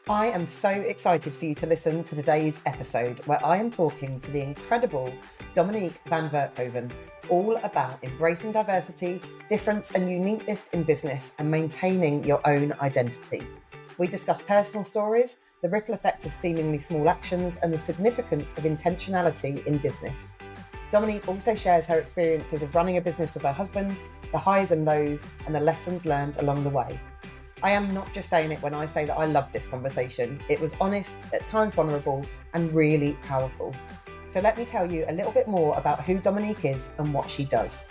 I am so excited for you to listen to today's episode where I am talking to the incredible Dominique van Werkhoven all about embracing diversity, difference and uniqueness in business and maintaining your own identity. We discuss personal stories, the ripple effect of seemingly small actions and the significance of intentionality in business. Dominique also shares her experiences of running a business with her husband, the highs and lows and the lessons learned along the way. I am not just saying it when I say that I loved this conversation. It was honest, at times vulnerable, and really powerful. So let me tell you a little bit more about who Dominique is and what she does.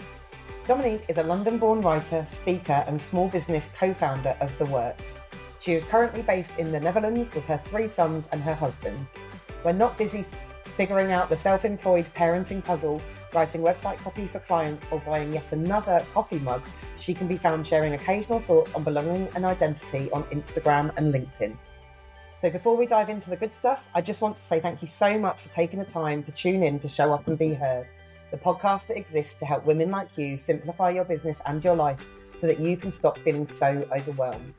Dominique is a London-born writer, speaker, and small business co-founder of The Works. She is currently based in the Netherlands with her 3 sons and her husband. When not busy figuring out the self-employed parenting puzzle, writing website copy for clients, or buying yet another coffee mug, she can be found sharing occasional thoughts on belonging and identity on Instagram and LinkedIn. So before we dive into the good stuff, I just want to say thank you so much for taking the time to tune in to Show Up and Be Heard, the podcast that exists to help women like you simplify your business and your life so that you can stop feeling so overwhelmed.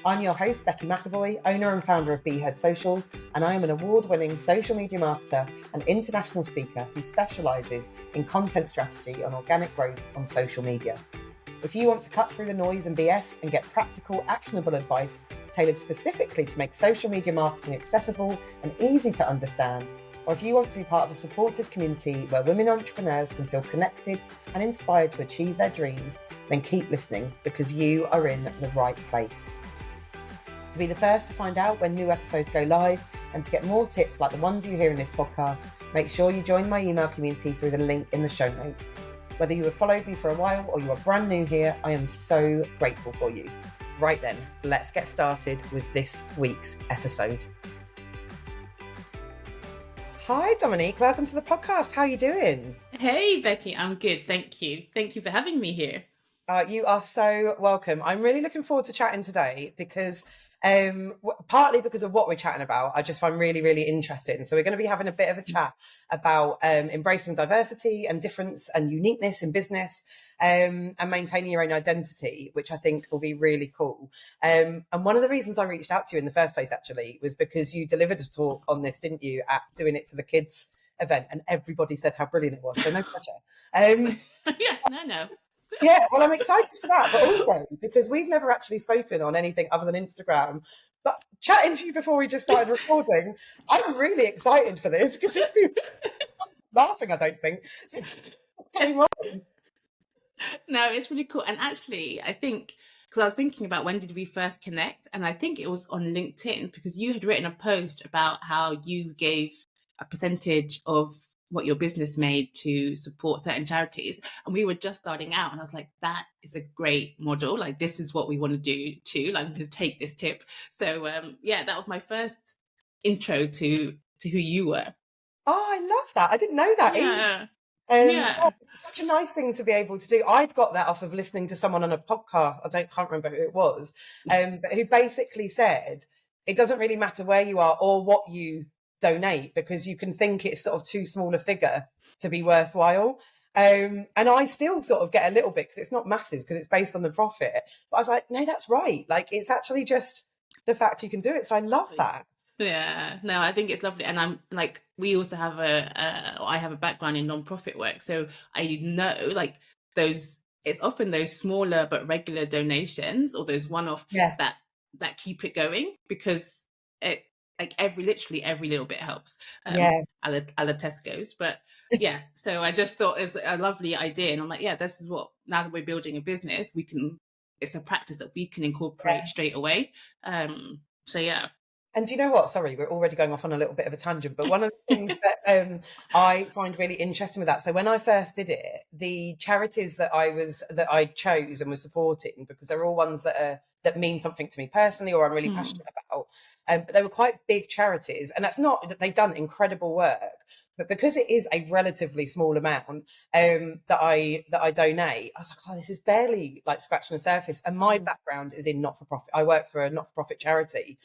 I'm your host, Becky McAvoy, owner and founder of Be Heard Socials, and I am an award-winning social media marketer and international speaker who specialises in content strategy and organic growth on social media. If you want to cut through the noise and BS and get practical, actionable advice tailored specifically to make social media marketing accessible and easy to understand, or if you want to be part of a supportive community where women entrepreneurs can feel connected and inspired to achieve their dreams, then keep listening because you are in the right place. To be the first to find out when new episodes go live and to get more tips like the ones you hear in this podcast, make sure you join my email community through the link in the show notes. Whether you have followed me for a while or you are brand new here, I am so grateful for you. Right then, let's get started with this week's episode. Hi, Dominique. Welcome to the podcast. How are you doing? Hey, Becky. I'm good. Thank you. Thank you for having me here. You are so welcome. I'm really looking forward to chatting today because partly because of what we're chatting about, I just find really, really interesting. So we're going to be having a bit of a chat about embracing diversity and difference and uniqueness in business and maintaining your own identity, which I think will be really cool. And one of the reasons I reached out to you in the first place, actually, was because you delivered a talk on this, didn't you, at Doing It for the Kids event, and everybody said how brilliant it was. So no pressure. Yeah, no. Yeah, well, I'm excited for that, but also because we've never actually spoken on anything other than Instagram. But chatting to you before we just started recording, I'm really excited for this because it's been laughing, I don't think. No, it's really cool. And actually, I think, because I was thinking about when did we first connect, and I think it was on LinkedIn because you had written a post about how you gave a percentage of what your business made to support certain charities, and we were just starting out, and I was like, that is a great model, like this is what we want to do too, like I'm going to take this tip. So yeah, that was my first intro to who you were. Oh, I love that. I didn't know that either. Yeah. It's such a nice thing to be able to do. I'd got that off of listening to someone on a podcast, can't remember who it was, but who basically said it doesn't really matter where you are or what you donate because you can think it's sort of too small a figure to be worthwhile. And I still sort of get a little bit because it's not masses because it's based on the profit. But I was like, no, that's right. Like it's actually just the fact you can do it. So I love that. Yeah, no, I think it's lovely. And I'm like, we also have I have a background in non-profit work. So I know like it's often those smaller but regular donations or those one-off that keep it going because it like literally every little bit helps. A la Tesco's. But yeah, so I just thought it was a lovely idea. And I'm like, yeah, this is what, now that we're building a business, it's a practice that we can incorporate straight away. So yeah. And do you know what? Sorry, we're already going off on a little bit of a tangent, but one of the things that I find really interesting with that. So when I first did it, the charities that I chose and was supporting, because they're all ones that mean something to me personally or I'm really passionate about. But they were quite big charities, and that's not that they've done incredible work, but because it is a relatively small amount that I donate, I was like, oh, this is barely like scratching the surface. And my background is in not-for-profit. I work for a not-for-profit charity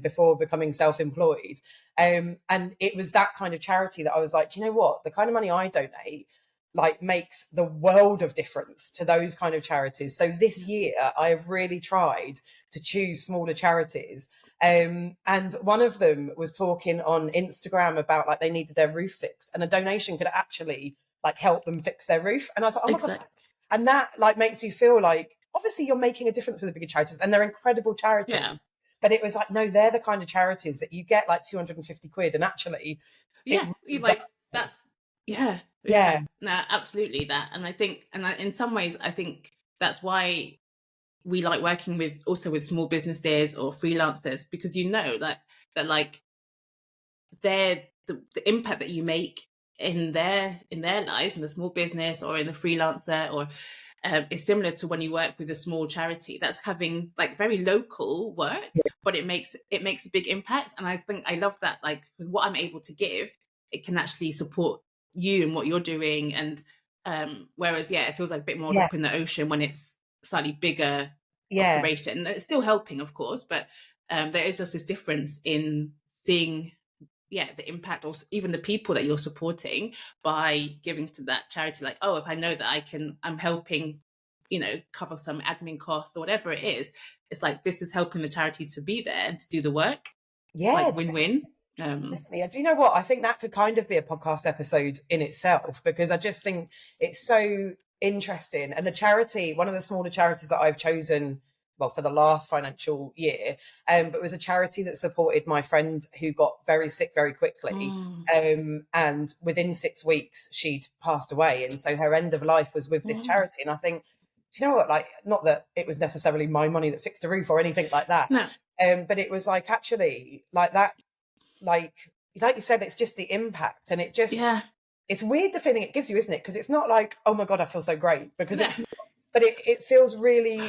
before becoming self-employed. And it was that kind of charity that I was like, do you know what? The kind of money I donate like makes the world of difference to those kind of charities. So this year I have really tried to choose smaller charities. And one of them was talking on Instagram about like they needed their roof fixed, and a donation could actually like help them fix their roof. And I was like, oh my God. Exactly. And that like makes you feel like obviously you're making a difference with the bigger charities, and they're incredible charities. Yeah. But it was like, no, they're the kind of charities that you get like 250 quid, and actually Yeah, that's yeah. No, absolutely that. And I think, in some ways, I think that's why we like working with small businesses or freelancers, because that like they're the impact that you make in their lives, in the small business or in the freelancer, or is similar to when you work with a small charity that's having like very local work, but it makes a big impact. And I think I love that, like with what I'm able to give, it can actually support you and what you're doing. And whereas it feels like a bit more drop in the ocean when it's slightly bigger operation. It's still helping, of course, but there is just this difference in seeing the impact, or even the people that you're supporting by giving to that charity. Like, oh, if I know that I'm helping, cover some admin costs or whatever it is, it's like, this is helping the charity to be there and to do the work. Like win-win. Definitely. Do you know what? I think that could kind of be a podcast episode in itself, because I just think it's so interesting. And the charity, one of the smaller charities that I've chosen, well, for the last financial year, but it was a charity that supported my friend who got very sick very quickly. And within 6 weeks, she'd passed away. And so her end of life was with this charity. And I think, do you know what? Like, not that it was necessarily my money that fixed a roof or anything like that. No. But it was like, actually, like that, like you said, it's just the impact. And it just, it's weird the feeling it gives you, isn't it? Because it's not like, oh my God, I feel so great, because it's not, but it feels really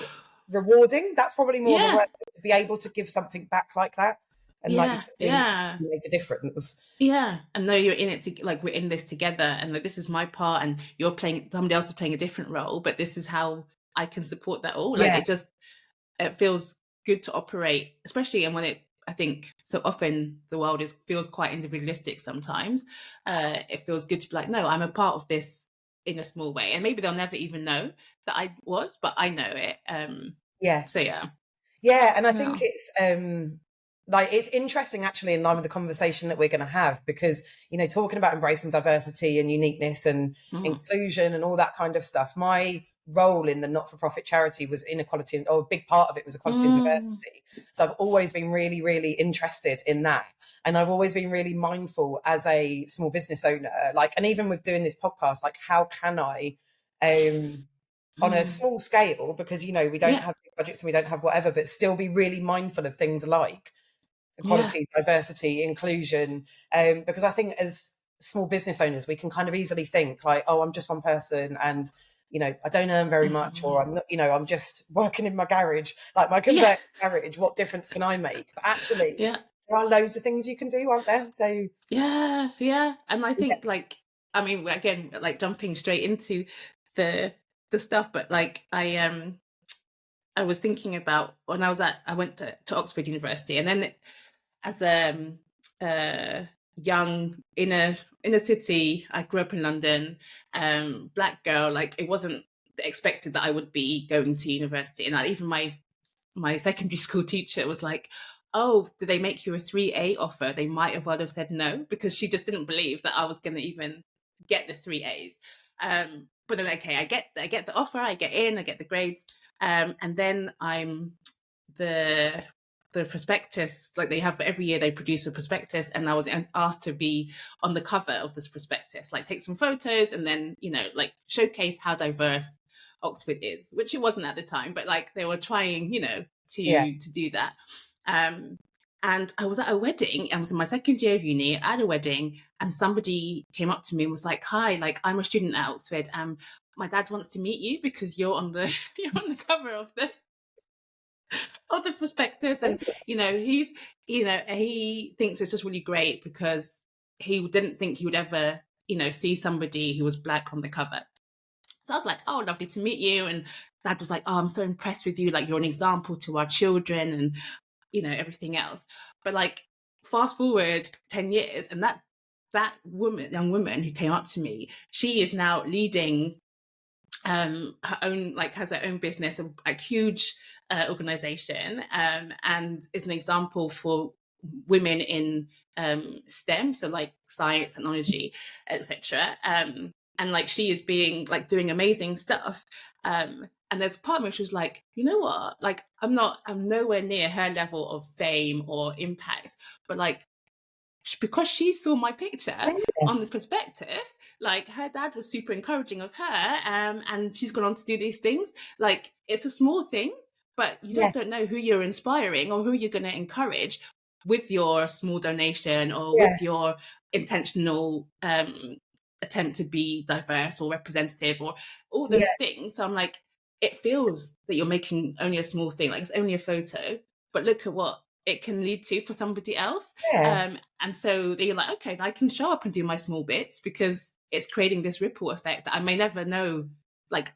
rewarding. That's probably more the word, to be able to give something back like that, and like really make a difference. And know you're in it like, we're in this together, and like, this is my part, and you're playing, somebody else is playing a different role, but this is how I can support that all. Like it feels good to operate, especially, and when I think so often the world feels quite individualistic sometimes. It feels good to be like, no, I'm a part of this in a small way, and maybe they'll never even know that I was, but I know it. So and I think it's like, it's interesting actually, in line with the conversation that we're going to have, because talking about embracing diversity and uniqueness and inclusion and all that kind of stuff, my role in the not-for-profit charity was inequality, or a big part of it was equality and diversity. So I've always been really, really interested in that, and I've always been really mindful as a small business owner, like, and even with doing this podcast, like, how can I on a small scale, because we don't have big budgets and we don't have whatever, but still be really mindful of things like equality, diversity, inclusion, because I think as small business owners, we can kind of easily think like, oh, I'm just one person, and I don't earn very much, or I'm not, I'm just working in my garage, like my converted garage. What difference can I make? But actually, there are loads of things you can do, aren't there? So and I think like, I mean, again, like jumping straight into the stuff, but like I was thinking about when I went to Oxford University, and then as a young inner city, I grew up in London, Black girl, like it wasn't expected that I would be going to university. And even my secondary school teacher was like, oh, did they make you a 3A offer? They might have well have said no, because she just didn't believe that I was going to even get the 3 A's. But then, okay, I get the offer, I get in, I get the grades, and then I'm the prospectus, like they have every year, they produce a prospectus, and I was asked to be on the cover of this prospectus, like take some photos and then like showcase how diverse Oxford is, which it wasn't at the time, but like they were trying to do that. And I was at a wedding. I was in my second year of uni at a wedding, and somebody came up to me and was like, hi, like I'm a student at Oxford, my dad wants to meet you because you're on the cover of the prospectus. And he thinks it's just really great because he didn't think he would ever see somebody who was Black on the cover. So I was like, oh, lovely to meet you. And Dad was like, oh, I'm so impressed with you, like you're an example to our children, and everything else. But like fast forward 10 years, and that young woman who came up to me, she is now leading her own, like has her own business, like huge organization, and is an example for women in STEM, so like science, technology, etc. And like she is being like doing amazing stuff. And there's a part of me which was like, you know what? Like I'm nowhere near her level of fame or impact, but like because she saw my picture Yeah. on the prospectus, like her dad was super encouraging of her, and she's gone on to do these things. Like it's a small thing, but you Yeah. don't know who you're inspiring or who you're going to encourage with your small donation or Yeah. with your intentional attempt to be diverse or representative or all Yeah. those things. So I'm like, it feels that you're making only a small thing, like it's only a photo, but look at what it can lead to for somebody else. Yeah. And so they're like, okay, I can show up and do my small bits because it's creating this ripple effect that I may never know, like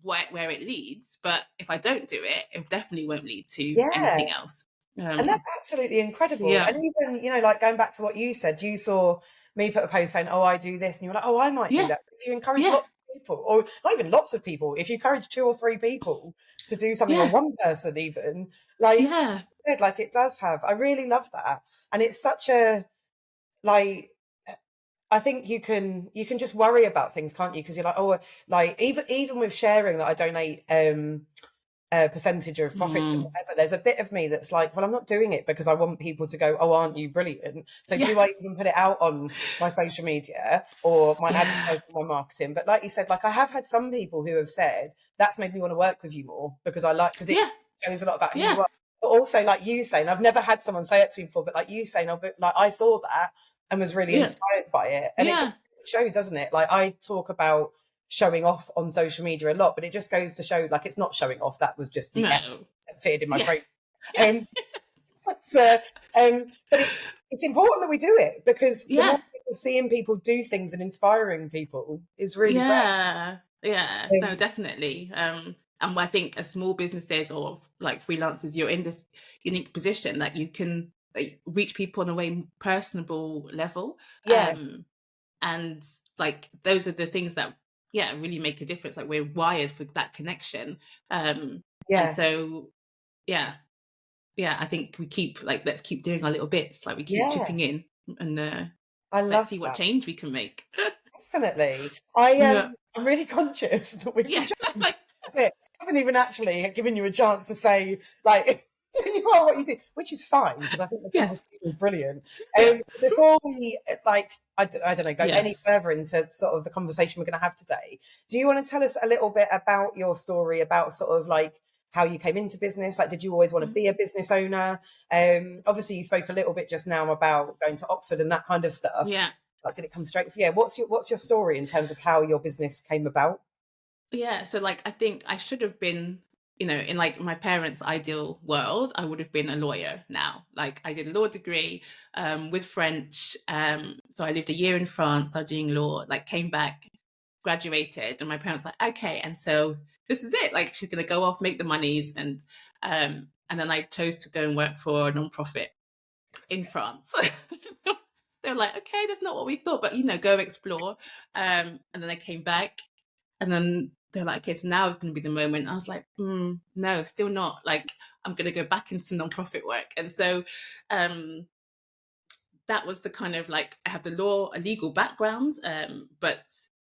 where it leads. But if I don't do it, it definitely won't lead to Yeah. anything else. And that's Um, absolutely so incredible. yeah, And even, like going back to what you said, you saw me put a post saying, "Oh, I do this," and you were like, "Oh, I might do yeah, that." If you encourage yeah, lots of people, or not even lots of people, if you encourage 2 or 3 people to do something, or yeah, one person even, like yeah, like it does have. I really love that, and it's such a like. I think you can just worry about things, can't you? Because you're like, oh, like even with sharing that I donate a percentage of profit and mm, whatever, there's a bit of me that's like, well, I'm not doing it because I want people to go, oh, aren't you brilliant? So yeah, do I even put it out on my social media or my yeah, advertising, my marketing? But like you said, like I have had some people who have said that's made me want to work with you more because it yeah, shows a lot about who yeah, you are. But also, like you saying, I've never had someone say it to me before, but like you saying, oh, but like I saw that and was really yeah, inspired by it, and it just yeah. shows, doesn't it? Like I talk about showing off on social media a lot, but it just goes to show like it's not showing off. That was just the F No, that fitted in my yeah, brain. yeah, Um, so, but it's important that we do it because the yeah. more people seeing people do things and inspiring people is really great. Yeah, yeah, no, Um, definitely. And I think as small businesses or like freelancers, you're in this unique position that you can like, reach people on a way personable level. yeah, And like those are the things that yeah really make a difference. Like we're wired for that connection. And yeah, so yeah, yeah, I think we keep like let's keep doing our little bits. Like we keep yeah. chipping in and I let's love see what that. change we can make. Definitely. Yeah, I'm really conscious that we've yeah, just like it. I haven't even actually given you a chance to say like you are what you do, which is fine because I think the yes. conversation is brilliant. Yeah. Before we like, I don't know, go any Yes. further into sort of the conversation we're going to have today, do you want to tell us a little bit about your story, about sort of like how you came into business? Like, did you always want to Mm. be a business owner? Obviously, you spoke a little bit just now about going to Oxford and that kind of stuff. Yeah. Like, did it come straight? Yeah. What's your story in terms of how your business came about? Yeah. So like I think I should have been, in like my parents' ideal world, I would have been a lawyer now. Like I did a law degree with French. So I lived a year in France studying law, like came back, graduated, and my parents were like, okay, and so this is it. Like she's gonna go off, make the monies, and then I chose to go and work for a non-profit in France. They were like, okay, that's not what we thought, but go explore. And then I came back, and then they're like, okay, so now is going to be the moment. I was like, no, still not. Like, I'm going to go back into nonprofit work. And so that was the kind of like, I have a legal background, but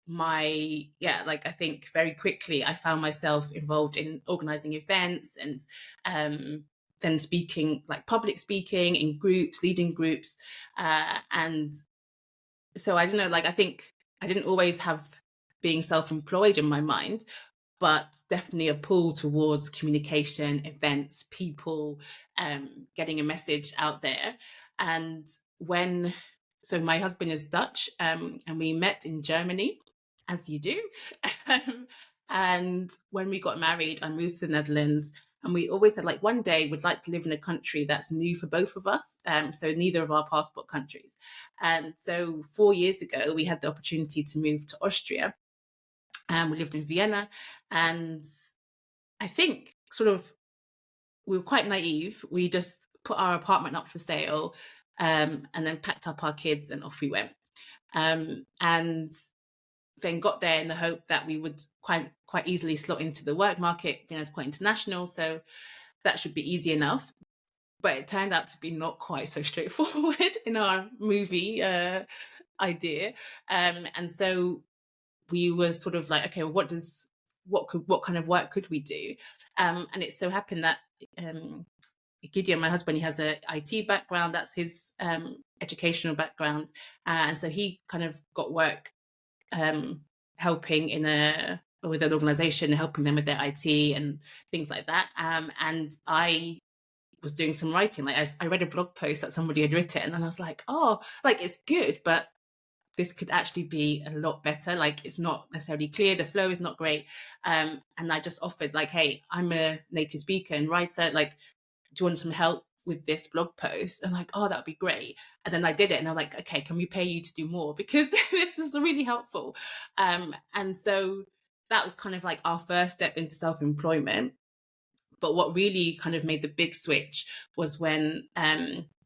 like I think very quickly I found myself involved in organizing events and then speaking, like public speaking in groups, leading groups. And so I don't know, like I think I didn't always have being self-employed in my mind, but definitely a pull towards communication, events, people, getting a message out there. And so my husband is Dutch, and we met in Germany, as you do. And when we got married, I moved to the Netherlands, and we always said, like, one day we'd like to live in a country that's new for both of us. So neither of our passport countries. And so 4 years ago, we had the opportunity to move to Austria, and we lived in Vienna. And I think sort of we were quite naive. We just put our apartment up for sale, and then packed up our kids and off we went. And then got there in the hope that we would quite easily slot into the work market. Vienna's quite international, so that should be easy enough. But it turned out to be not quite so straightforward in our movie idea. And so we were sort of like, okay, well, what kind of work could we do? And it so happened that Gideon, my husband, he has a IT background. That's his educational background, and so he kind of got work helping with an organization, helping them with their IT and things like that. And I was doing some writing. Like I read a blog post that somebody had written, and I was like, oh, like it's good, but this could actually be a lot better. Like it's not necessarily clear, the flow is not great. And I just offered like, hey, I'm a native speaker and writer, like, do you want some help with this blog post? And like, oh, that'd be great. And then I did it, and I'm like, okay, can we pay you to do more, because this is really helpful. And so that was kind of like our first step into self-employment. But what really kind of made the big switch was when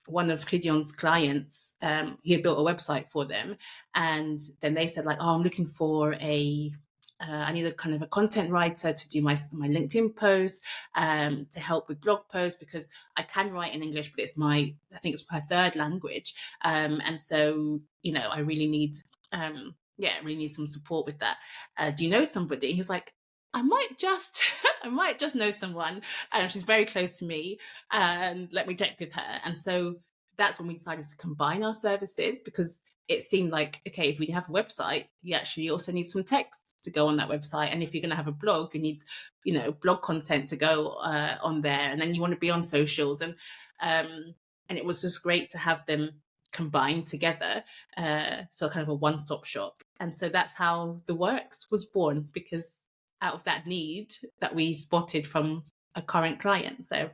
one of Gideon's clients, he had built a website for them, and then they said like, oh, I'm looking for I need a kind of a content writer to do my LinkedIn posts, to help with blog posts, because I can write in English, but I think it's my third language. And so, I really need, really need some support with that. Do you know somebody? He was like, I might just know someone, and she's very close to me, and let me check with her. And so that's when we decided to combine our services, because it seemed like, okay, if we have a website, you actually also need some text to go on that website. And if you're going to have a blog, you need, blog content to go on there. And then you want to be on socials. And it was just great to have them combined together. So kind of a one-stop shop. And so that's how The Works was born, because out of that need that we spotted from a current client. So,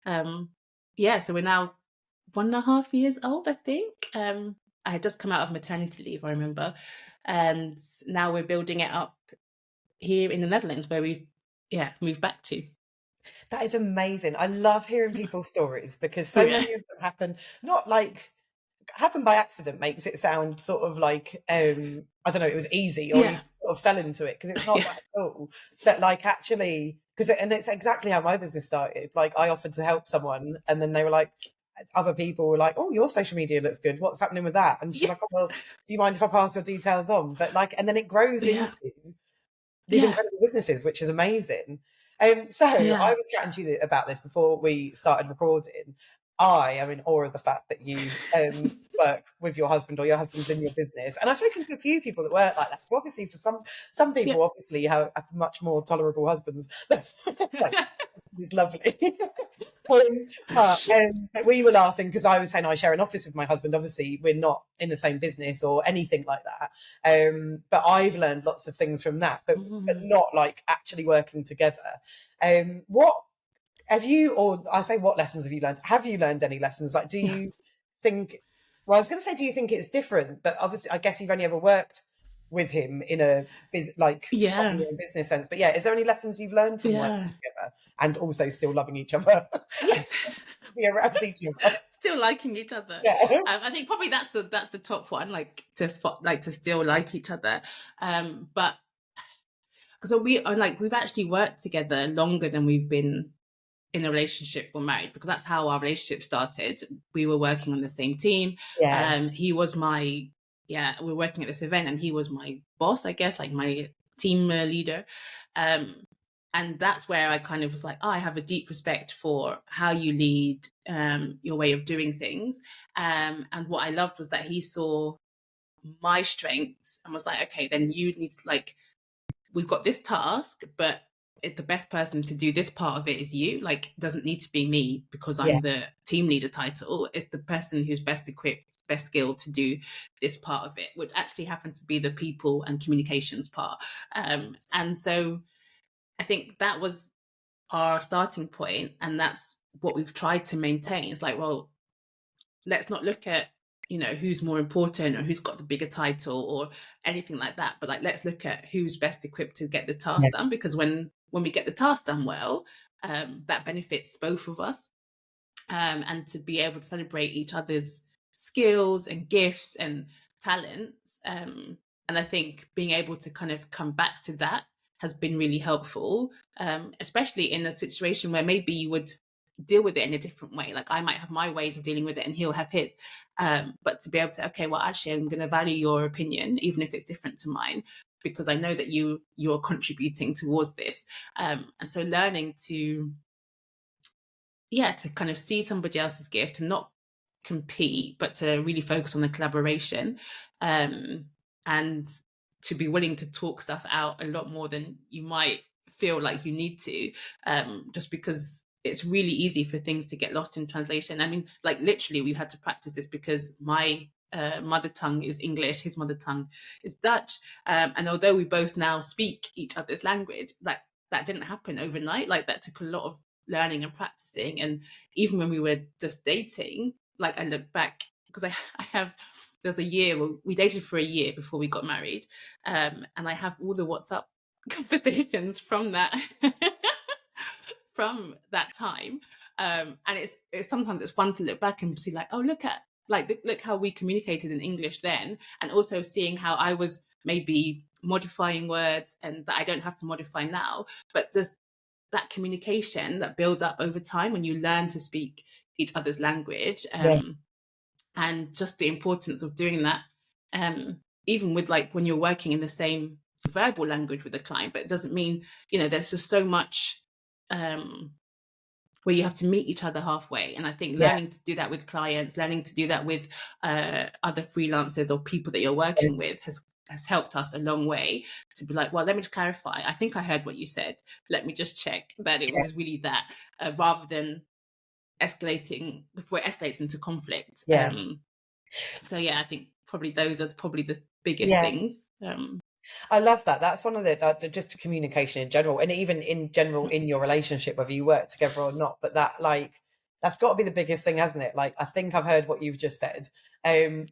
so we're now 1.5 years old, I think. I had just come out of maternity leave, I remember. And now we're building it up here in the Netherlands, where we've moved back to. That is amazing. I love hearing people's stories, because so many of them happen by accident makes it sound sort of like, I don't know, it was easy, or you sort of fell into it, because it's not that at all. But like actually, and it's exactly how my business started. Like I offered to help someone, and then they were like, other people were like, oh, your social media looks good, what's happening with that? And she's like, oh, well, do you mind if I pass your details on? But like, and then it grows into these incredible businesses, which is amazing. So I was chatting to you about this before we started recording. I am in awe of the fact that you work with your husband, or your husband's in your business. And I've spoken to a few people that work like that. So obviously, for some people, obviously have much more tolerable husbands. It's lovely. But we were laughing because I was saying I share an office with my husband. Obviously, we're not in the same business or anything like that. But I've learned lots of things from that, but not like actually working together. What have you, or I say, what lessons have you learned? Have you learned any lessons? Like, do you think, well, I was going to say, do you think it's different? But obviously, I guess you've only ever worked with him in a business sense. But is there any lessons you've learned from working together and also still loving each other? Yes. To be around each other. Still liking each other. I think probably that's the top one, like to still like each other. But so we've actually worked together longer than we've been in a relationship or married, because that's how our relationship started. We were working on the same team. He was we were working at this event, and he was my boss, I guess, like my team leader. And that's where I kind of was like, I have a deep respect for how you lead, your way of doing things. And what I loved was that he saw my strengths and was like, okay, then you need to, like, we've got this task, but the best person to do this part of it is you. Like, it doesn't need to be me because I'm the team leader title. It's the person who's best equipped, best skilled to do this part of it, which actually happened to be the people and communications part. And so I think that was our starting point, and that's what we've tried to maintain. It's like, well, let's not look at who's more important or who's got the bigger title or anything like that, but like, let's look at who's best equipped to get the task done, because when we get the task done well, that benefits both of us, and to be able to celebrate each other's skills and gifts and talents, and I think being able to kind of come back to that has been really helpful, especially in a situation where maybe you would deal with it in a different way. Like I might have my ways of dealing with it and he'll have his. But to be able to say, okay, well, actually, I'm going to value your opinion, even if it's different to mine, because I know that you're contributing towards this. And so learning to, to kind of see somebody else's gift, to not compete, but to really focus on the collaboration, and to be willing to talk stuff out a lot more than you might feel like you need to, just because it's really easy for things to get lost in translation. I mean, like literally, we've had to practice this because my mother tongue is English, his mother tongue is Dutch, and although we both now speak each other's language, that didn't happen overnight. Like that took a lot of learning and practicing. And even when we were just dating, like I look back, because I have, there's a year, we dated for a year before we got married, and I have all the WhatsApp conversations from that from that time, and it's sometimes it's fun to look back and see like, oh, look how we communicated in English then, and also seeing how I was maybe modifying words and that I don't have to modify now, but just that communication that builds up over time when you learn to speak each other's language, and just the importance of doing that, even with like when you're working in the same verbal language with a client. But it doesn't mean, there's just so much where you have to meet each other halfway. And I think learning to do that with clients, learning to do that with other freelancers or people that you're working with has helped us a long way to be like, well, let me just clarify. I think I heard what you said. Let me just check that it was really that, rather than escalating before it escalates into conflict. So I think probably those are probably the biggest things. I love that. That's one of the just communication in general, and even in general in your relationship, whether you work together or not. But that's got to be the biggest thing, hasn't it? Like, I think I've heard what you've just said,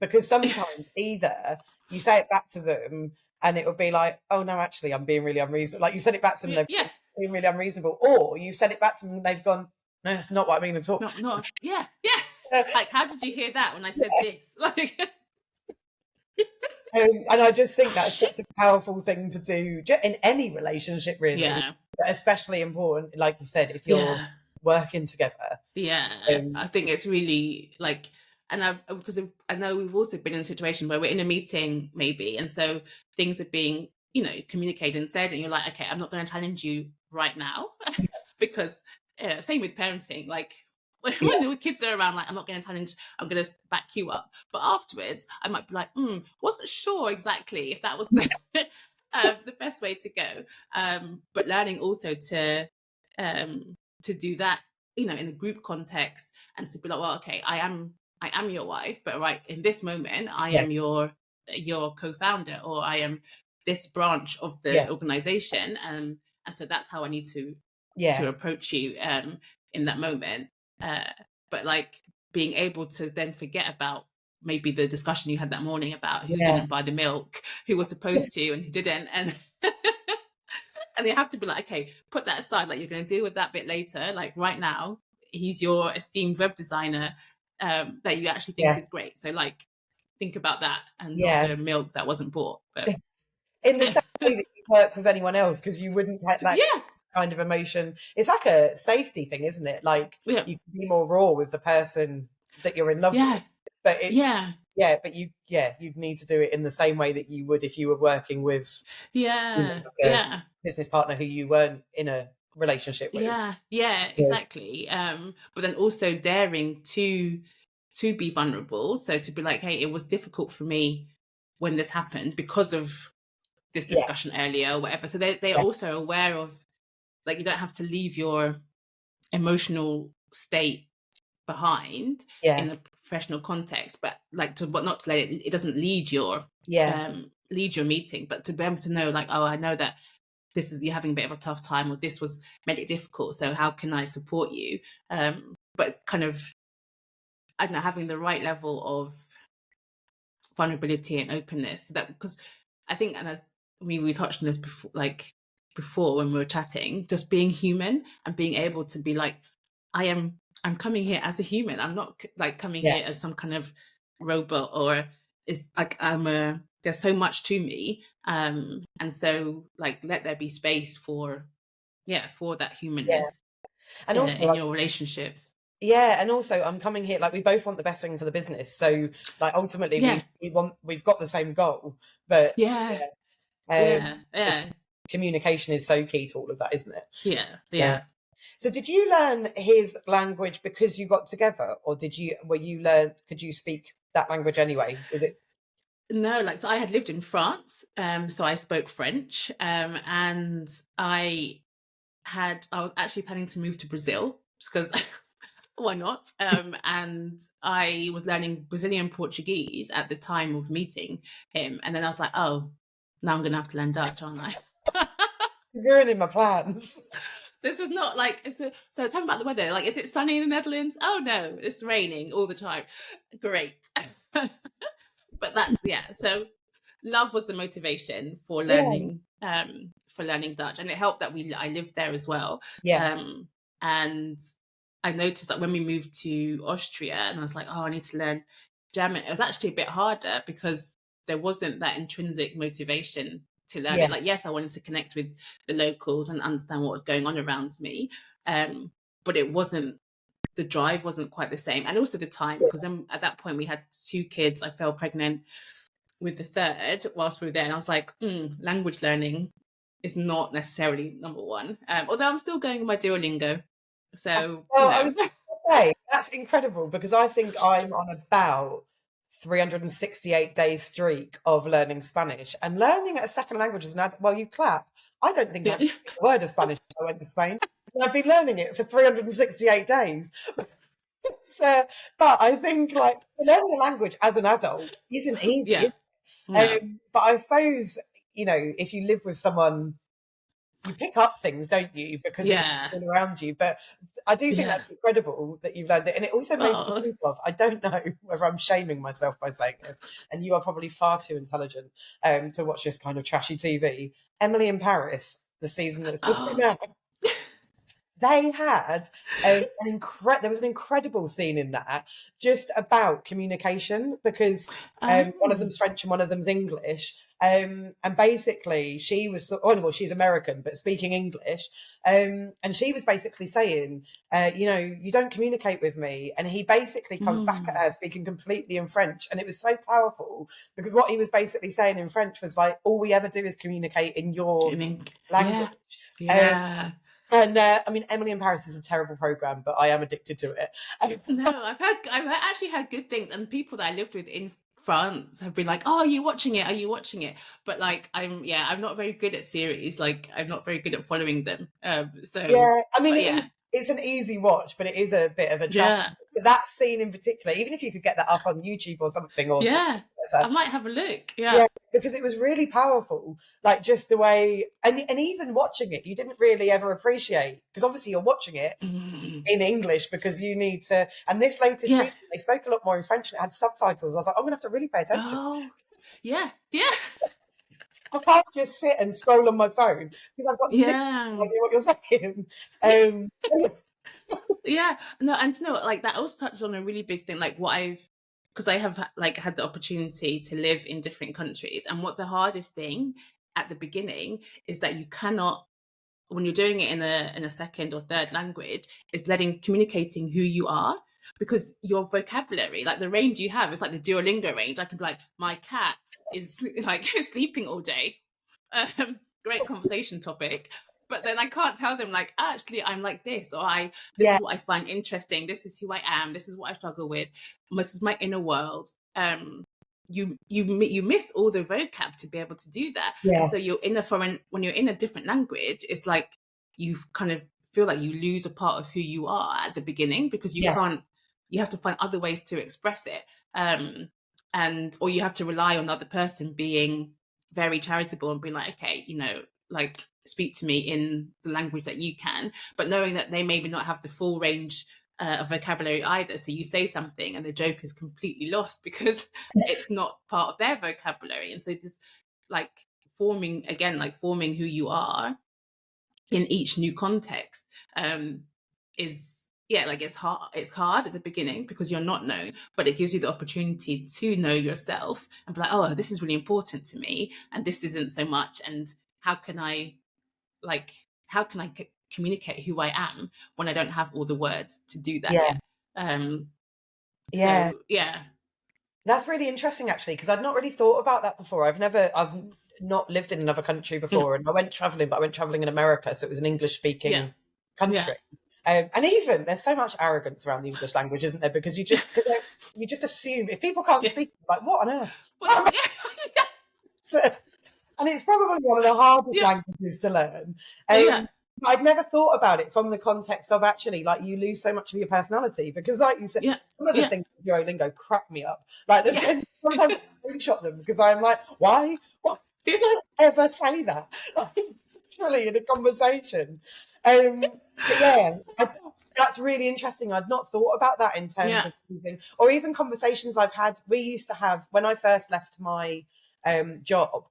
because sometimes either you say it back to them and it would be like, oh no, actually, I'm being really unreasonable. Like you said it back to them, they've been really unreasonable, or you said it back to them and they've gone, no, that's not what I mean at all. Not like, how did you hear that when I said this? Like. And I just think that's such a powerful thing to do in any relationship, really, but especially important, like you said, if you're working together. I think it's really like, and because I know we've also been in a situation where we're in a meeting maybe, and so things are being communicated and said, and you're like, okay, I'm not going to challenge you right now, because same with parenting, like. When the kids are around, like, I'm not going to challenge, I'm going to back you up. But afterwards, I might be like, wasn't sure exactly if that was the best way to go. But learning also to do that, in a group context, and to be like, well, okay, I am your wife, but right in this moment, I am your co-founder, or I am this branch of the organization, and so that's how I need to approach you in that moment. But like being able to then forget about maybe the discussion you had that morning about who didn't buy the milk, who was supposed to and who didn't, and and you have to be like, okay, put that aside, like you're going to deal with that bit later. Like right now, he's your esteemed web designer that you actually think is great, so like think about that, and not the milk that wasn't bought. But in the same way that you work with anyone else, because you wouldn't have that kind of emotion. It's like a safety thing, isn't it? Like you can be more raw with the person that you're in love with, but it's but you'd need to do it in the same way that you would if you were working with a business partner who you weren't in a relationship with. Exactly. But then also daring to be vulnerable, so to be like, hey, it was difficult for me when this happened because of this discussion earlier or whatever. So they're also aware of, like, you don't have to leave your emotional state behind in a professional context, but like but not to let it doesn't lead your meeting, but to be able to know, like, oh, I know that this is, you're having a bit of a tough time, or this was made it difficult, so how can I support you? But kind of, I don't know, having the right level of vulnerability and openness, so that, because I think, and we touched on this before when we were chatting, just being human and being able to be like, I'm coming here as a human. I'm not like coming here as some kind of robot, or is like there's so much to me, and so like let there be space for that humanness. And also, in your relationships. yeah, and also I'm coming here, like, we both want the best thing for the business. So, like, ultimately Yeah, we've got the same goal, but yeah, yeah, yeah, it's, yeah, communication is so key to all of that, isn't it? yeah, Yeah. yeah. So did you learn his language because you got together, or could you speak that language anyway? Was it? No, like, so I had lived in France, so I spoke French, and I was actually planning to move to Brazil because why not? And I was learning Brazilian Portuguese at the time of meeting him, and then I was like, oh, now I'm gonna have to learn Dutch, aren't I? Ruining my plans. This was not like so. Talking about the weather, like, is it sunny in the Netherlands? Oh no, it's raining all the time. Great, but that's yeah. So love was the motivation Yeah, for learning Dutch, and it helped that I lived there as well. yeah, And I noticed that when we moved to Austria, and I was like, oh, I need to learn German. It was actually a bit harder because there wasn't that intrinsic motivation to learn yeah, it. Like, yes, I wanted to connect with the locals and understand what was going on around me, but the drive wasn't quite the same, and also the time, because then at that point we had 2 kids. I fell pregnant with the third whilst we were there, and I was like, language learning is not necessarily number one. Although I'm still going with my Duolingo, so Well, I was just gonna say, that's incredible, because I think I'm on about 368 days streak of learning Spanish, and learning a second language is well, you clap. I don't think I yeah, could speak a word of Spanish if I went to Spain. And I've been learning it for 368 days. So, but I think, like, to learn a language as an adult isn't easy, yeah, is no, it? But I suppose, if you live with someone, you pick up things, don't you? Because it's yeah, all around you. But I do think yeah. that's incredible that you've learned it. And it also made me Oh, think of, I don't know whether I'm shaming myself by saying this, and you are probably far too intelligent to watch this kind of trashy TV. Emily in Paris, the season that's just been oh, out, they had there was an incredible scene in that just about communication, because one of oh, them's French and one of them's English, and basically she was well, she's American but speaking English, and she was basically saying, you don't communicate with me, and he basically comes back at her speaking completely in French, and it was so powerful, because what he was basically saying in French was like, all we ever do is communicate in your language. yeah, um, yeah. and I mean, Emily in Paris is a terrible program, but I am addicted to it. No, actually heard good things, and people that I lived with in France have been like, "Oh, are you watching it? Are you watching it?" But like, I'm not very good at series. Like, I'm not very good at following them. Yeah, I mean, But yeah, it's an easy watch, but it is a bit of a trash. yeah, But that scene in particular, even if you could get that up on YouTube or something, or yeah. I whatever, might have a look. Yeah. yeah, because it was really powerful. Like, just the way, and even watching it, you didn't really ever appreciate, because obviously you're watching it Mm. in English because you need to. And this latest Yeah. season, they spoke a lot more in French and it had subtitles. I was like, I'm gonna have to really pay attention. Oh, yeah, yeah, I can't just sit and scroll on my phone because I've got no yeah. idea what you're saying. Yeah, no, and no, like, that also touches on a really big thing, like what because I have like had the opportunity to live in different countries, and what the hardest thing at the beginning is that you cannot, when you're doing it in a second or third language, is communicating who you are, because your vocabulary, like the range you have, is like the Duolingo range. I can be like, my cat is like sleeping all day. Great conversation topic. But then I can't tell them, like, actually I'm like this, or this Yeah, is what I find interesting, this is who I am, this is what I struggle with, this is my inner world. You miss all the vocab to be able to do that. And yeah, so when you're in a different language, it's like you kind of feel like you lose a part of who you are at the beginning, because yeah, you have to find other ways to express it. And or you have to rely on the other person being very charitable and being like, okay, like, speak to me in the language that you can, but knowing that they maybe not have the full range of vocabulary either. So you say something and the joke is completely lost because it's not part of their vocabulary. And so just like forming who you are in each new context is, yeah, like, it's hard at the beginning because you're not known, but it gives you the opportunity to know yourself and be like, oh, this is really important to me and this isn't so much, and how can I communicate who I am when I don't have all the words to do that Yeah. yet. Um, Yeah. so yeah, That's really interesting, actually, because I'd not really thought about that before. I've not lived in another country mm, before, and I went traveling, but I went traveling in America, so it was an English yeah, speaking yeah, country. And even there's so much arrogance around the English language, isn't there? Because you just assume if people can't yeah. speak, like, what on earth? Well, yeah, yeah, So, and it's probably one of the hardest yeah, languages to learn. yeah, But I'd never thought about it from the context of actually, like, you lose so much of your personality because, like you said, yeah, some of the yeah, things with your own lingo crack me up. Like, yeah, sometimes I screenshot them because I'm like, why? Why yeah, don't ever say that? Like, literally in a conversation. But yeah, that's really interesting. I'd not thought about that in terms yeah. of using, or even conversations I've had. We used to have when I first left my job.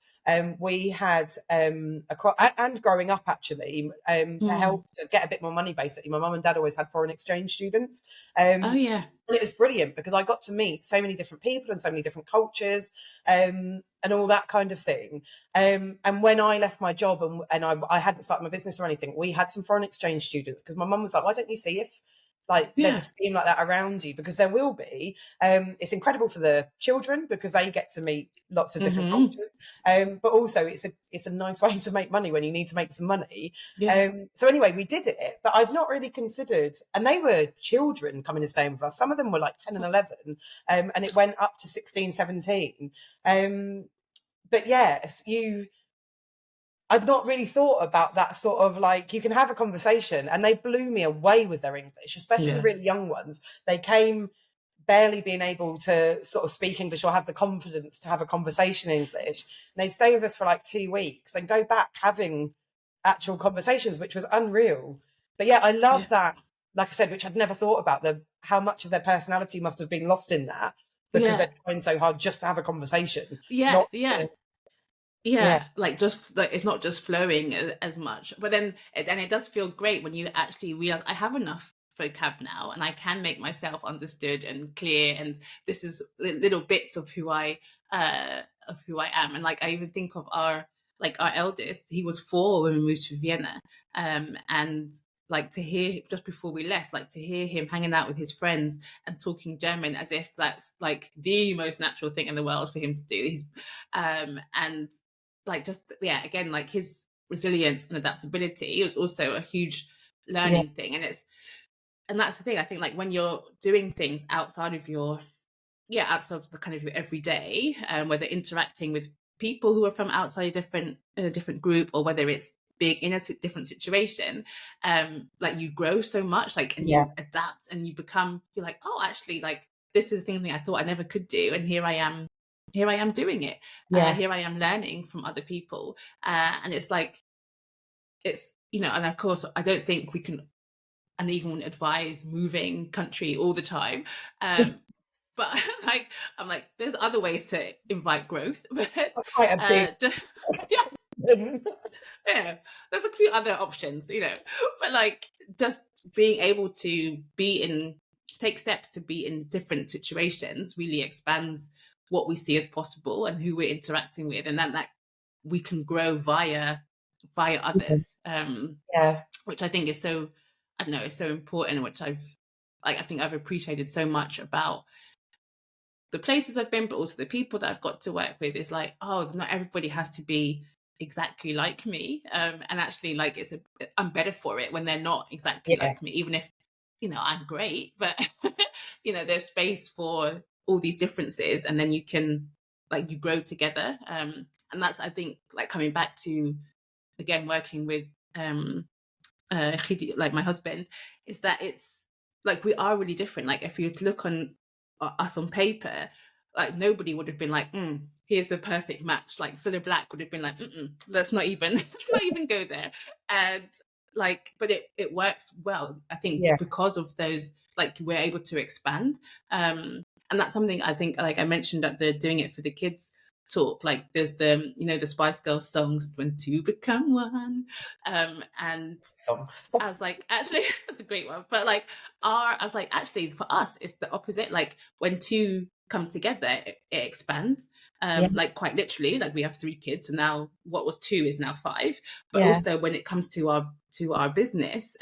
We had and growing up actually to Mm. help to get a bit more money. Basically, my mum and dad always had foreign exchange students, Oh and yeah, it was brilliant because I got to meet so many different people and so many different cultures, and all that kind of thing. And when I left my job and I hadn't started my business or anything, we had some foreign exchange students because my mum was like, "Why don't you see if like there's a yeah, scheme like that around you?" Because there will be. It's incredible for the children because they get to meet lots of different mm-hmm. cultures, but also it's a nice way to make money when you need to make some money. Yeah, So anyway, we did it, but I'd not really considered, and they were children coming and staying with us. Some of them were like 10 and 11, and it went up to 16, 17. But yes, I'd not really thought about that sort of like, you can have a conversation, and they blew me away with their English, especially the yeah, really young ones. They came barely being able to sort of speak English or have the confidence to have a conversation in English. And they'd stay with us for like 2 weeks and go back having actual conversations, which was unreal. But yeah, I yeah, love that, like I said, which I'd never thought about, how much of their personality must have been lost in that because yeah, they're trying so hard just to have a conversation, yeah, not yeah. yeah, Yeah, like just like it's not just flowing as much, but then it does feel great when you actually realize I have enough vocab now and I can make myself understood and clear, and this is little bits of who I am. And like I even think of our eldest, he was 4 when we moved to Vienna, and like to hear just before we left, like to hear him hanging out with his friends and talking German as if that's like the most natural thing in the world for him to do. He's and like just yeah, again, like his resilience and adaptability was also a huge yeah, learning thing. And that's the thing, I think, like when you're doing things outside of your outside of the kind of your everyday, whether interacting with people who are from outside a different group, or whether it's being in a different situation, like you grow so much, like, and yeah, you adapt and you're like, oh, actually, like this is the thing I thought I never could do, and here I am doing it. yeah, Here I am learning from other people, and it's like and of course I don't think we can and even advise moving country all the time. But like I'm like, there's other ways to invite growth, but quite a big yeah, thing. yeah, there's a few other options, but like just being able to take steps to be in different situations really expands what we see as possible and who we're interacting with, and then that we can grow via others, Yeah, which I think is so, I don't know, is so important, which I think I've appreciated so much about the places I've been, but also the people that I've got to work with. Is like, oh, not everybody has to be exactly like me, and actually, like, I'm better for it when they're not exactly yeah, like me, even if I'm great, but there's space for all these differences, and then you can like you grow together, and that's, I think, like coming back to again working with like my husband, is that it's like we are really different. Like if you look on us on paper, like nobody would have been like, here's the perfect match. Like Cilla Black would have been like, let's not even not even go there. And like, but it works well, I think, yeah, because of those, like we're able to expand. And that's something I think, like I mentioned at the Doing It for the Kids talk, like there's the Spice Girls songs, when two become one, and so, I was like, actually, that's a great one. But like, I was like, actually, for us, it's the opposite. Like, when two come together, it expands. Yeah. Like quite literally, like we have 3 kids, so now what was 2 is now 5. But Yeah. also when it comes to our business,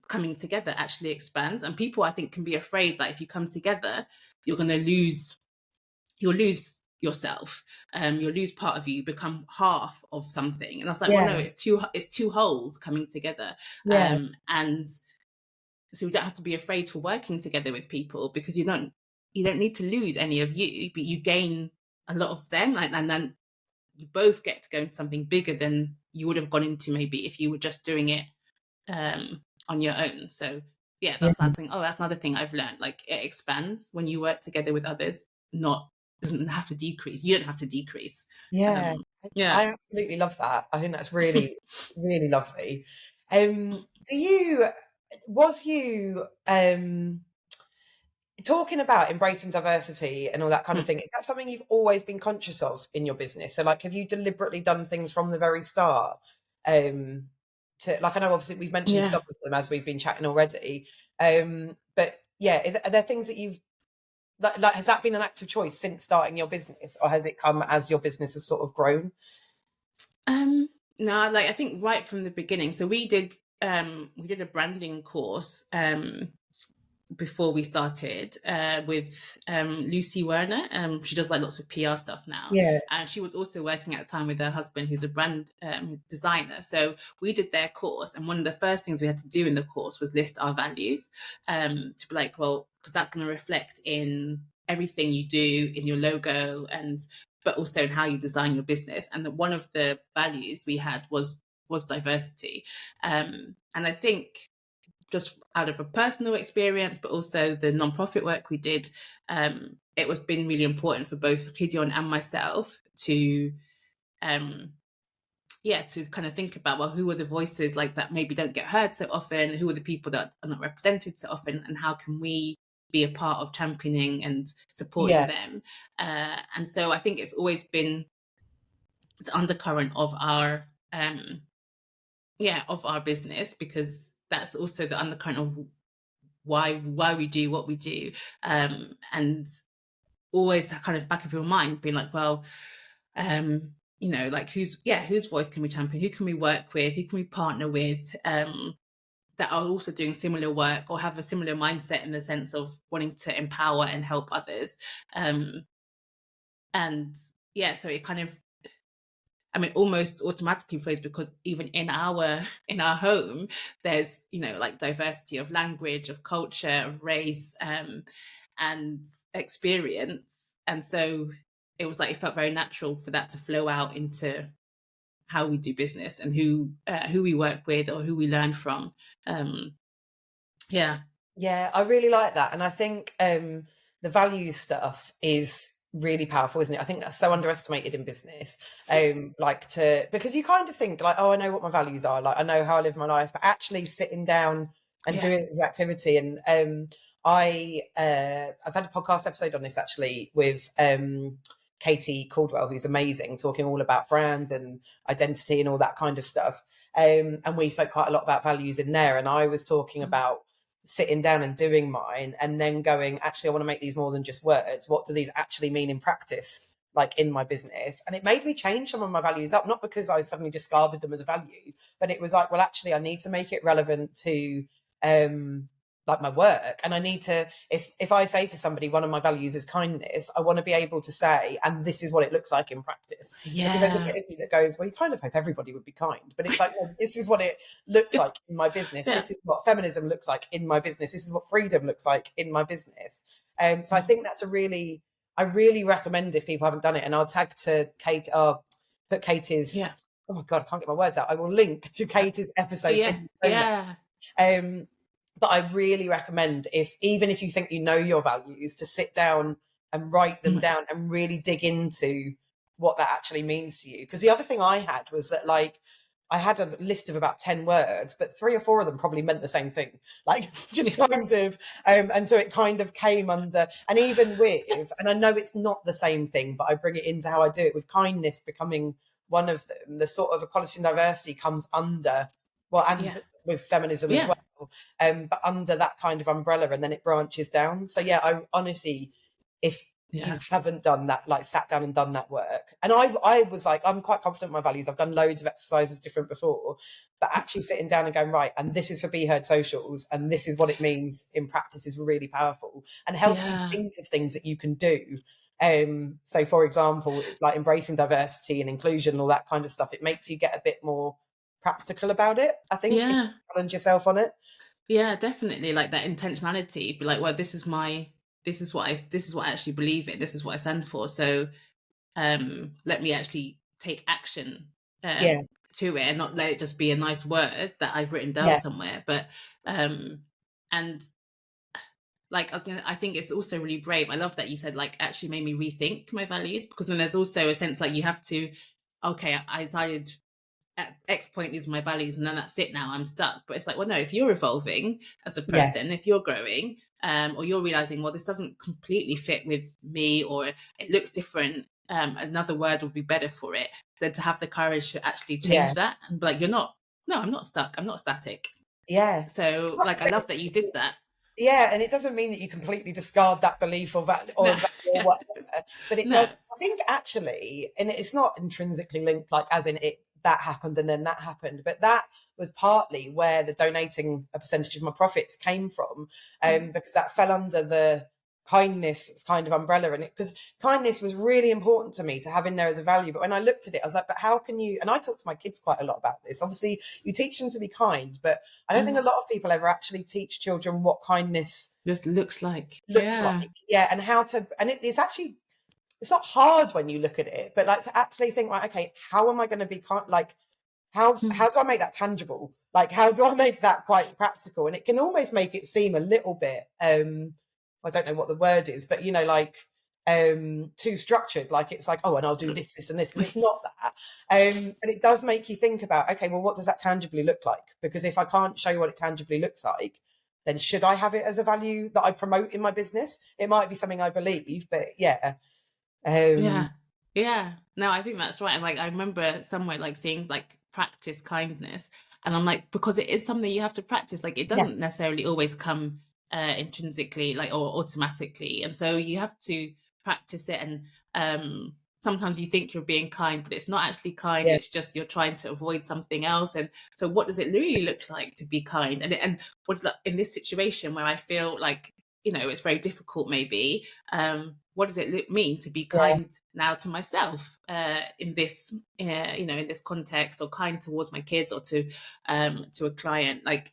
coming together actually expands. And people, I think, can be afraid that if you come together, you're going to lose you'll lose yourself, you'll lose part of you, become half of something. And I was like, well, no, Yeah. it's two wholes coming together. Yeah. And so we don't have to be afraid for working together with people, because you don't need to lose any of you, but you gain a lot of them, like, and then you both get to go into something bigger than you would have gone into maybe if you were just doing it on your own. So yeah, Yeah. that's another thing I've learned. Like, it expands when you work together with others, not doesn't have to decrease. You don't have to decrease. Yeah. Yeah. I absolutely love that. I think that's really, really lovely. Was you talking about embracing diversity and all that kind of thing? Is that something you've always been conscious of in your business? So, like, have you deliberately done things from the very start? To, like, I know obviously we've mentioned Yeah. some of them as we've been chatting already. But yeah, are there things that you've like, has that been an active choice since starting your business, or has it come as your business has sort of grown? No, like, I think right from the beginning. So we did a branding course before we started with Lucy Werner. She does like lots of PR stuff now. Yeah. And she was also working at the time with her husband, who's a brand designer. So we did their course. And one of the first things we had to do in the course was list our values, to be like, well, because that's going to reflect in everything you do, in your logo, but also in how you design your business. And one of the values we had was diversity. And I think, just out of a personal experience, but also the nonprofit work we did, it was been really important for both Gideon and myself to kind of think about, well, who are the voices like that maybe don't get heard so often, who are the people that are not represented so often, and how can we be a part of championing and supporting Yeah. them. And so I think it's always been the undercurrent of our business, because that's also the undercurrent of why we do what we do. And always kind of back of your mind being like, well, like, whose voice can we champion, who can we work with, who can we partner with, that are also doing similar work or have a similar mindset in the sense of wanting to empower and help others. And yeah, so it kind of, almost automatically flows, because even in our home, there's, like, diversity of language, of culture, of race, and experience. And so it was like, it felt very natural for that to flow out into how we do business and who we work with or who we learn from. Yeah. Yeah, I really like that. And I think the values stuff is really powerful, isn't it? I think that's so underestimated in business. Because you kind of think like, oh, I know what my values are, like I know how I live my life, but actually sitting down and doing this activity. And I've had a podcast episode on this actually with Katie Caldwell, who's amazing, talking all about brand and identity and all that kind of stuff. And we spoke quite a lot about values in there. And I was talking about sitting down and doing mine and then going, actually, I want to make these more than just words. What do these actually mean in practice, like in my business? And it made me change some of my values up, not because I suddenly discarded them as a value, but it was like, well, actually, I need to make it relevant to like my work. And I need to, if I say to somebody, one of my values is kindness, I want to be able to say, and this is what it looks like in practice. Because there's a bit of me that goes, well, you kind of hope everybody would be kind, but it's like, well, this is what it looks like in my business. This is what feminism looks like in my business. This is what freedom looks like in my business. So I think that's I really recommend, if people haven't done it, and I'll tag to Kate, put Katie's, oh my God, I can't get my words out. I will link to Katie's episode in the show notes. But I really recommend, even if you think you know your values, to sit down and write them down and really dig into what that actually means to you. Because the other thing I had was that, like, I had a list of about 10 words, but 3 or 4 of them probably meant the same thing. Like, just kind of, and so it kind of came under, and even with, and I know it's not the same thing, but I bring it into how I do it, with kindness becoming one of them, the sort of equality and diversity comes under, with feminism as well, but under that kind of umbrella, and then it branches down. So yeah, I honestly, if Yeah. you haven't done that, like sat down and done that work. And I was like, I'm quite confident in my values. I've done loads of exercises different before, but actually sitting down and going, right, and this is for Be Heard socials, and this is what it means in practice is really powerful and helps you Yeah. think of things that you can do. So for example, like embracing diversity and inclusion and all that kind of stuff, it makes you get a bit more practical about it, I think, if you Yeah. challenge yourself on it. Yeah, definitely. Like that intentionality, be like, well, this is what I actually believe in. This is what I stand for. So let me actually take action Yeah, to it and not let it just be a nice word that I've written down yeah, somewhere. But and like I think it's also really brave. I love that you said like actually made me rethink my values, because then there's also a sense like you have to, okay, I decided at X point these are my values and then that's it, now I'm stuck. But it's like, well, no, if you're evolving as a yeah, person, if you're growing, or you're realizing, well, this doesn't completely fit with me, or it looks different, another word would be better for it, then to have the courage to actually yeah, change that and be like, you're not, no, I'm not stuck, I'm not static. yeah. So Like I like I said, love that you did that. yeah, and it doesn't mean that you completely discard that belief or that No. or Yeah. whatever, but it does. No. I think actually, and it's not intrinsically linked, like as in it that happened and then that happened, but that was partly where the donating a percentage of my profits came from, because that fell under the kindness kind of umbrella, and it because kindness was really important to me to have in there as a value. But when I looked at it, I was like, but how can you? And I talk to my kids quite a lot about this. Obviously, you teach them to be kind, but I don't think a lot of people ever actually teach children what kindness This looks like, looks yeah. like. Yeah, and how to, and it's actually, it's not hard when you look at it, but like to actually think, right, okay, how am I going to be like, how do I make that tangible? Like, how do I make that quite practical? And it can almost make it seem a little bit, I don't know what the word is, but like too structured. Like it's like, oh, and I'll do this, this, and this, because it's not that. And it does make you think about, okay, well, what does that tangibly look like? Because if I can't show you what it tangibly looks like, then should I have it as a value that I promote in my business? It might be something I believe, but yeah. Yeah. Yeah. No, I think that's right. And like I remember somewhere like seeing like practice kindness. And I'm like, because it is something you have to practice. Like it Yeah, doesn't necessarily always come intrinsically, like, or automatically. And so you have to practice it. And sometimes you think you're being kind, but it's not actually kind. yeah, It's just you're trying to avoid something else. And so what does it really look like to be kind? And what's like in this situation where I feel like, it's very difficult maybe, what does it mean to be yeah, kind now to myself in this in this context, or kind towards my kids, or to a client? Like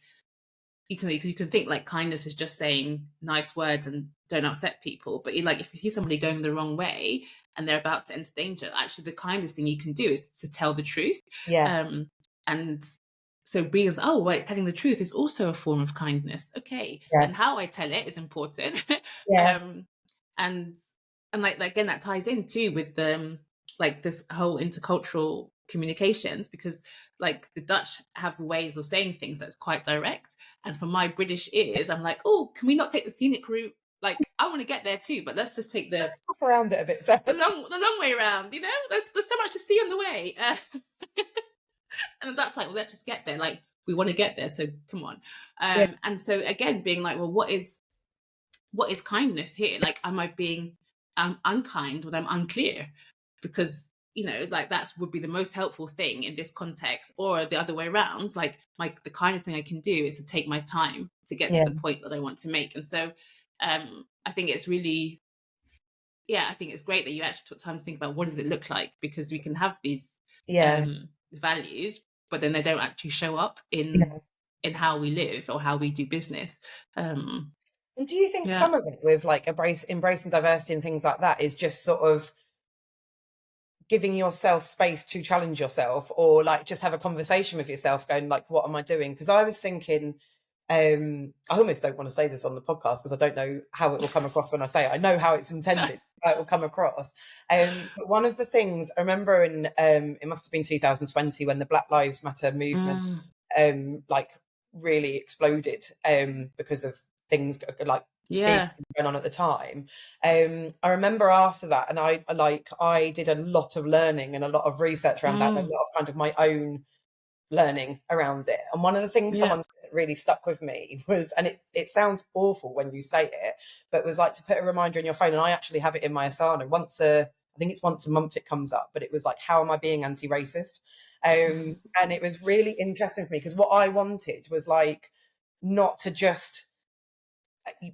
you can think like kindness is just saying nice words and don't upset people, but like if you see somebody going the wrong way and they're about to enter danger, actually the kindest thing you can do is to tell the truth. yeah, And so being as, oh wait, telling the truth is also a form of kindness. Okay, yeah, and how I tell it is important. yeah, um and like again, that ties in too with like this whole intercultural communications, because like the Dutch have ways of saying things that's quite direct, and for my British ears I'm like, oh, can we not take the scenic route? Like I want to get there too, but let's just take the let's stuff around it a bit first. long way around. There's so much to see on the way. And that's like, well, let's just get there. Like we want to get there, so come on. Yeah, And so again, being like, well, what is kindness here? Like, am I being unkind when I'm unclear? Because like that's would be the most helpful thing in this context, or the other way around. Like the kindest thing I can do is to take my time to get to yeah, the point that I want to make. And so, I think it's really, yeah, I think it's great that you actually took time to think about what does it look like, because we can have these yeah, values, but then they don't actually show up in yeah. how we live or how we do business. And do you think Yeah. some of it with like embracing diversity and things like that is just sort of giving yourself space to challenge yourself, or like just have a conversation with yourself going like, what am I doing? Because I was thinking, I almost don't want to say this on the podcast because I don't know how it will come across when I say it. I know how it's intended, how it will come across. But one of the things I remember in it must have been 2020 when the Black Lives Matter movement like really exploded because of things like big Yeah. things going on at the time. I remember after that, and I did a lot of learning and a lot of research around that, and a lot of kind of my own learning around it. And one of the things Yeah. someone said that really stuck with me was, and it sounds awful when you say it, but was like to put a reminder in your phone. And I actually have it in my Asana I think it's once a month it comes up, but it was like, how am I being anti-racist? And it was really interesting for me, because what I wanted was like not to just,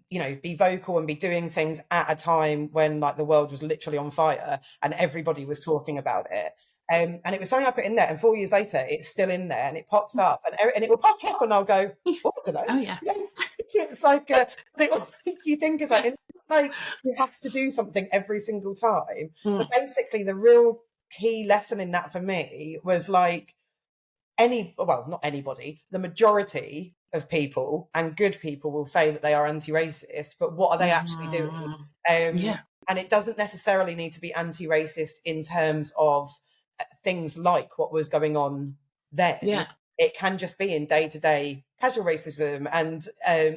you know, be vocal and be doing things at a time when like the world was literally on fire and everybody was talking about it. And it was something I put in there, and 4 years later it's still in there, and it pops up, and it will pop up and I'll go, oh, I don't know. Oh yeah. It's like you think it's like you have to do something every single time. But basically the real key lesson in that for me was like, not anybody, the majority of people, and good people, will say that they are anti-racist, but what are they actually doing? Yeah. And it doesn't necessarily need to be anti-racist in terms of things like what was going on then. Yeah. It can just be in day-to-day casual racism, and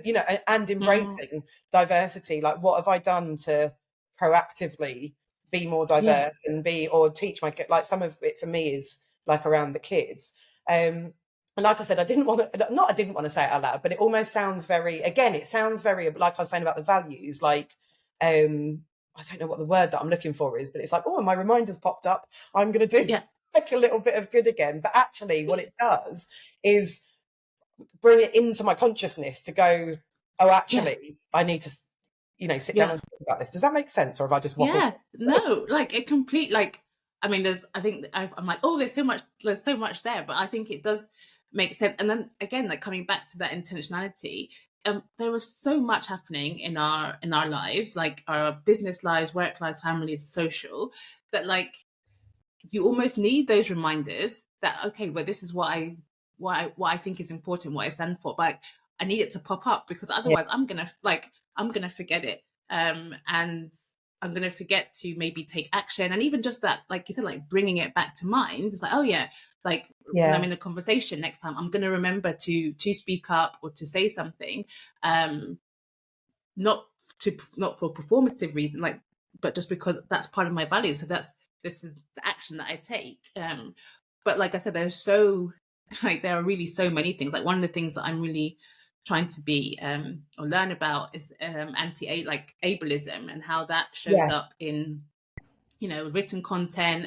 you know, and embracing diversity. Like, what have I done to proactively be more diverse and or teach my kids? Like, some of it for me is like around the kids. And like I said, I didn't want to say it out loud, but it almost sounds it sounds very, like I was saying about the values, like, I don't know what the word that I'm looking for is, but it's like, oh, my reminder's popped up, I'm going to do like a little bit of good again. But actually what it does is bring it into my consciousness to go, oh, actually, I need to, you know, sit down and think about this. Does that make sense? Or have I just waffled? No, like it complete, like, I mean, I'm like, oh, there's so much there, but I think it does make sense. And then again, like coming back to that intentionality, there was so much happening in our lives, like our business lives, work lives, family, social, that like you almost need those reminders that, okay, well, this is what I think is important, what I stand for, but I need it to pop up, because otherwise I'm gonna forget it, and I'm gonna forget to maybe take action. And even just that, like you said, like bringing it back to mind, it's like, oh yeah, like when I'm in a conversation next time, I'm gonna remember to speak up or to say something, not for performative reason, like, but just because that's part of my values. So this is the action that I take. But like I said, there are really so many things. Like, one of the things that I'm really trying to be or learn about is ableism, and how that shows up in, you know, written content,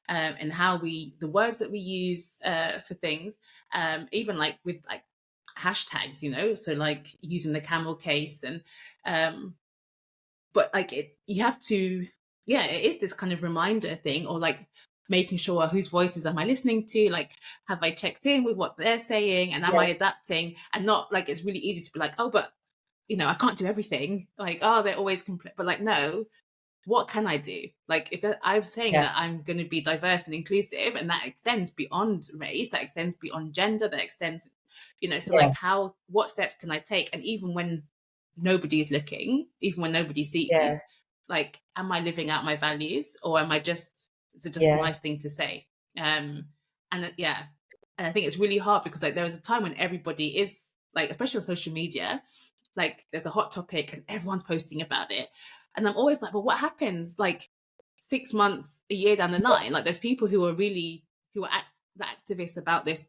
and how the words that we use for things, even like with like hashtags, you know, so like using the camel case, and but like you have to, it is this kind of reminder thing, or like making sure whose voices am I listening to, like have I checked in with what they're saying, and am I adapting, and not like, it's really easy to be like, oh, but you know, I can't do everything, like, oh, they're always but like, no, what can I do? Like, if I'm saying that I'm going to be diverse and inclusive, and that extends beyond race, that extends beyond gender, that extends, you know, so like what steps can I take? And even when nobody is looking, even when nobody sees, like, am I living out my values, or am I just, it's just a nice thing to say? And and I think it's really hard, because like there was a time when everybody is like, especially on social media, like there's a hot topic and everyone's posting about it, and I'm always like, well, what happens like 6 months, a year down the line? Like, there's people who are the activists about this,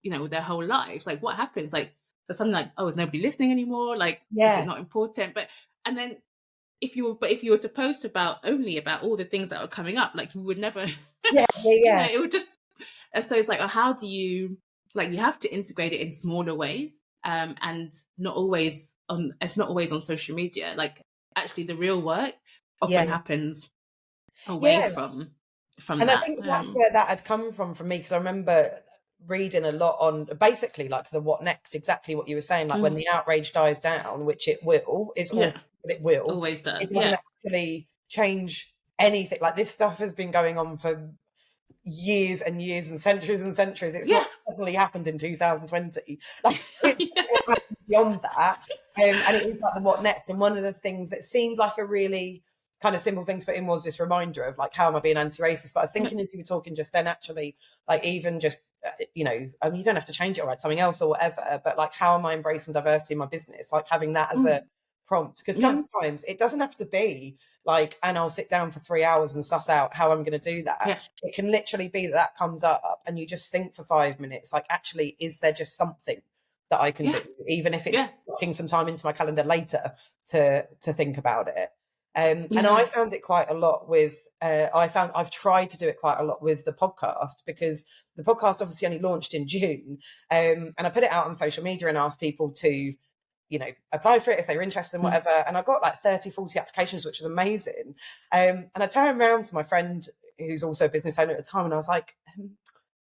you know, their whole lives. Like, what happens? Like, there's something like, oh, is nobody listening anymore? Like, is it not important? But and then if you were to post only about all the things that are coming up, like, you would never you know, it would just, and so it's like, oh, how do you, like, you have to integrate it in smaller ways, and it's not always on social media. Like, actually the real work often happens away from and that. I think that's where that had come from me, because I remember reading a lot on basically like the what next, exactly what you were saying, like when the outrage dies down, which it will, but it will always does. It doesn't actually change anything. Like, this stuff has been going on for years and years and centuries and centuries. It's not suddenly happened in 2020. Like, it happened beyond that. And it is like the what next. And one of the things that seemed like a really kind of simple thing to put in was this reminder of like, how am I being anti-racist? But I was thinking, as you were talking just then, actually, like, even just you know, I mean, you don't have to change it or write something else or whatever, but like, how am I embracing diversity in my business? Like, having that as a prompt, because Yeah. sometimes it doesn't have to be like, and I'll sit down for 3 hours and suss out how I'm going to do that. Yeah. It can literally be that comes up and you just think for 5 minutes, like, actually, is there just something that I can do, even if it's putting some time into my calendar later to think about it. And I found it quite a lot with, I've tried to do it quite a lot with the podcast, because the podcast obviously only launched in June. And I put it out on social media and asked people to, you know, apply for it if they were interested in whatever. And I got like 30, 40 applications, which was amazing. And I turned around to my friend, who's also a business owner at the time, and I was like,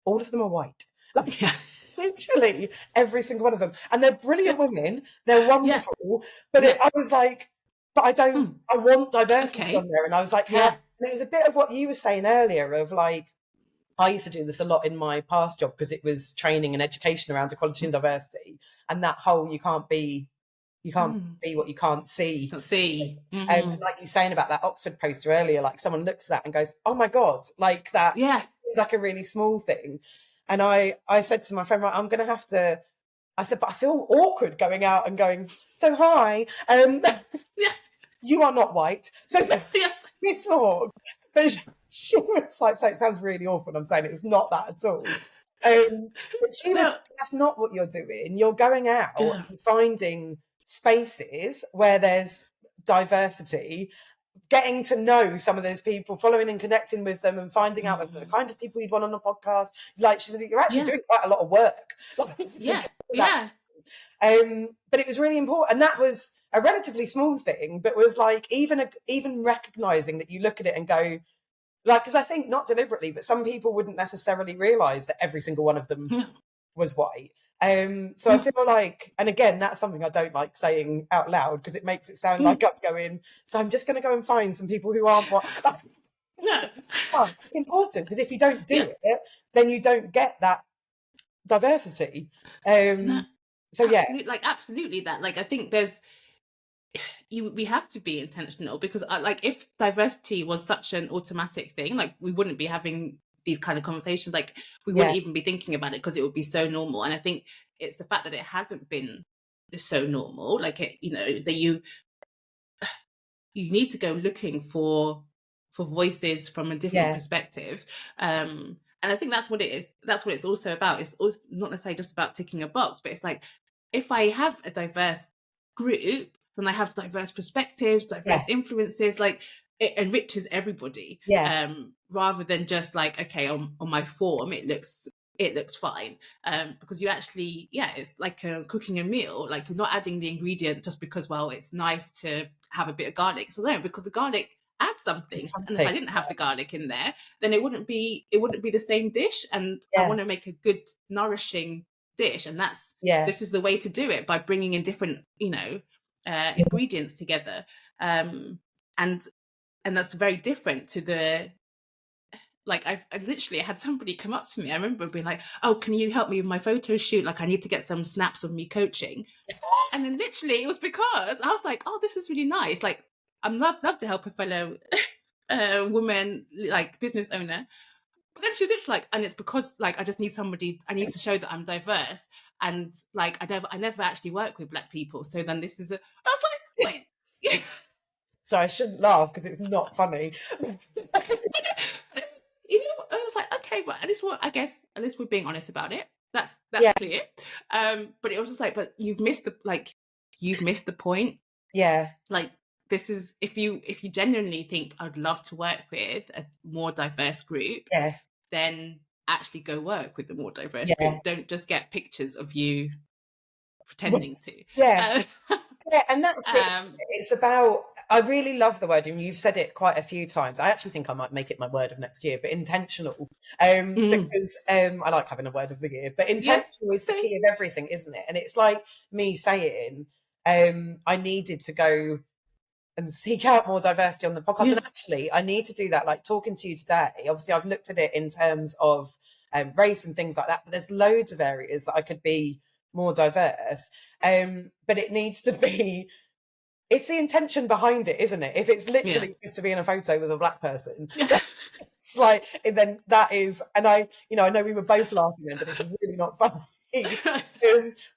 all of them are white. Like, literally every single one of them. And they're brilliant women. They're wonderful. But I was like, but I want diversity on there. And I was like, and it was a bit of what you were saying earlier of like, I used to do this a lot in my past job because it was training and education around equality and diversity, and that whole you can't be what you can't see. And like you saying about that Oxford poster earlier, like someone looks at that and goes, "Oh my God!" Like that seems like a really small thing. And I said to my friend, right, I'm going to have to. I said, but I feel awkward going out and going, so hi, you are not white, so we talk. But she was like, so it sounds really awful. I'm saying it's not that at all. But she was, that's not what you're doing. You're going out and finding spaces where there's diversity, getting to know some of those people, following and connecting with them, and finding out the kind of people you'd want on the podcast. Like she said, you're actually doing quite a lot of work. But it was really important, and that was a relatively small thing, but was like even recognizing that you look at it and go, like, because I think not deliberately, but some people wouldn't necessarily realize that every single one of them was white. So I feel like, and again, that's something I don't like saying out loud because it makes it sound like I'm going, so I'm just going to go and find some people who aren't white. It's important, because if you don't do it, then you don't get that diversity. So absolutely that. Like, I think we have to be intentional, because like, if diversity was such an automatic thing, like we wouldn't be having these kind of conversations. Like we wouldn't even be thinking about it, because it would be so normal. And I think it's the fact that it hasn't been so normal, like it, you know, that you need to go looking for voices from a different perspective. And I think that's what it is. That's what it's also about. It's also not necessarily just about ticking a box, but it's like, if I have a diverse group, then I have diverse perspectives, diverse influences, like it enriches everybody. Rather than just like, okay, on my form it looks fine. Because you actually, it's like cooking a meal. Like, you're not adding the ingredient just because, well, it's nice to have a bit of garlic. So no, because the garlic adds something. And if I didn't have the garlic in there, then it wouldn't be the same dish. And I want to make a good, nourishing dish, and that's this is the way to do it, by bringing in different, you know, ingredients together. And that's very different to the, like, I literally had somebody come up to me. I remember being like, "Oh, can you help me with my photo shoot? Like, I need to get some snaps of me coaching." And then literally it was because I was like, "Oh, this is really nice. Like, I'm love to help a fellow woman, like business owner." But then she was like, and it's because, like, I just need somebody, I need to show that I'm diverse. And like, I never actually work with Black people. So then this is I was like, wait. So I shouldn't laugh because it's not funny. You know, I was like, okay, but at least we're being honest about it. That's clear. But it was just like, but you've missed the point. Like, this is, if you genuinely think I'd love to work with a more diverse group, then actually go work with the more diverse group. Don't just get pictures of you pretending to. And that's it. It's about, I really love the word, and you've said it quite a few times. I actually think I might make it my word of next year, but intentional. Because I like having a word of the year, but intentional is the key of everything, isn't it? And it's like me saying, I needed to go and seek out more diversity on the podcast. And actually, I need to do that. Like, talking to you today, obviously I've looked at it in terms of race and things like that, but there's loads of areas that I could be more diverse. But it needs to be, it's the intention behind it, isn't it? If it's literally just to be in a photo with a Black person, it's like, then that is, and I know we were both laughing then, but it's really not funny.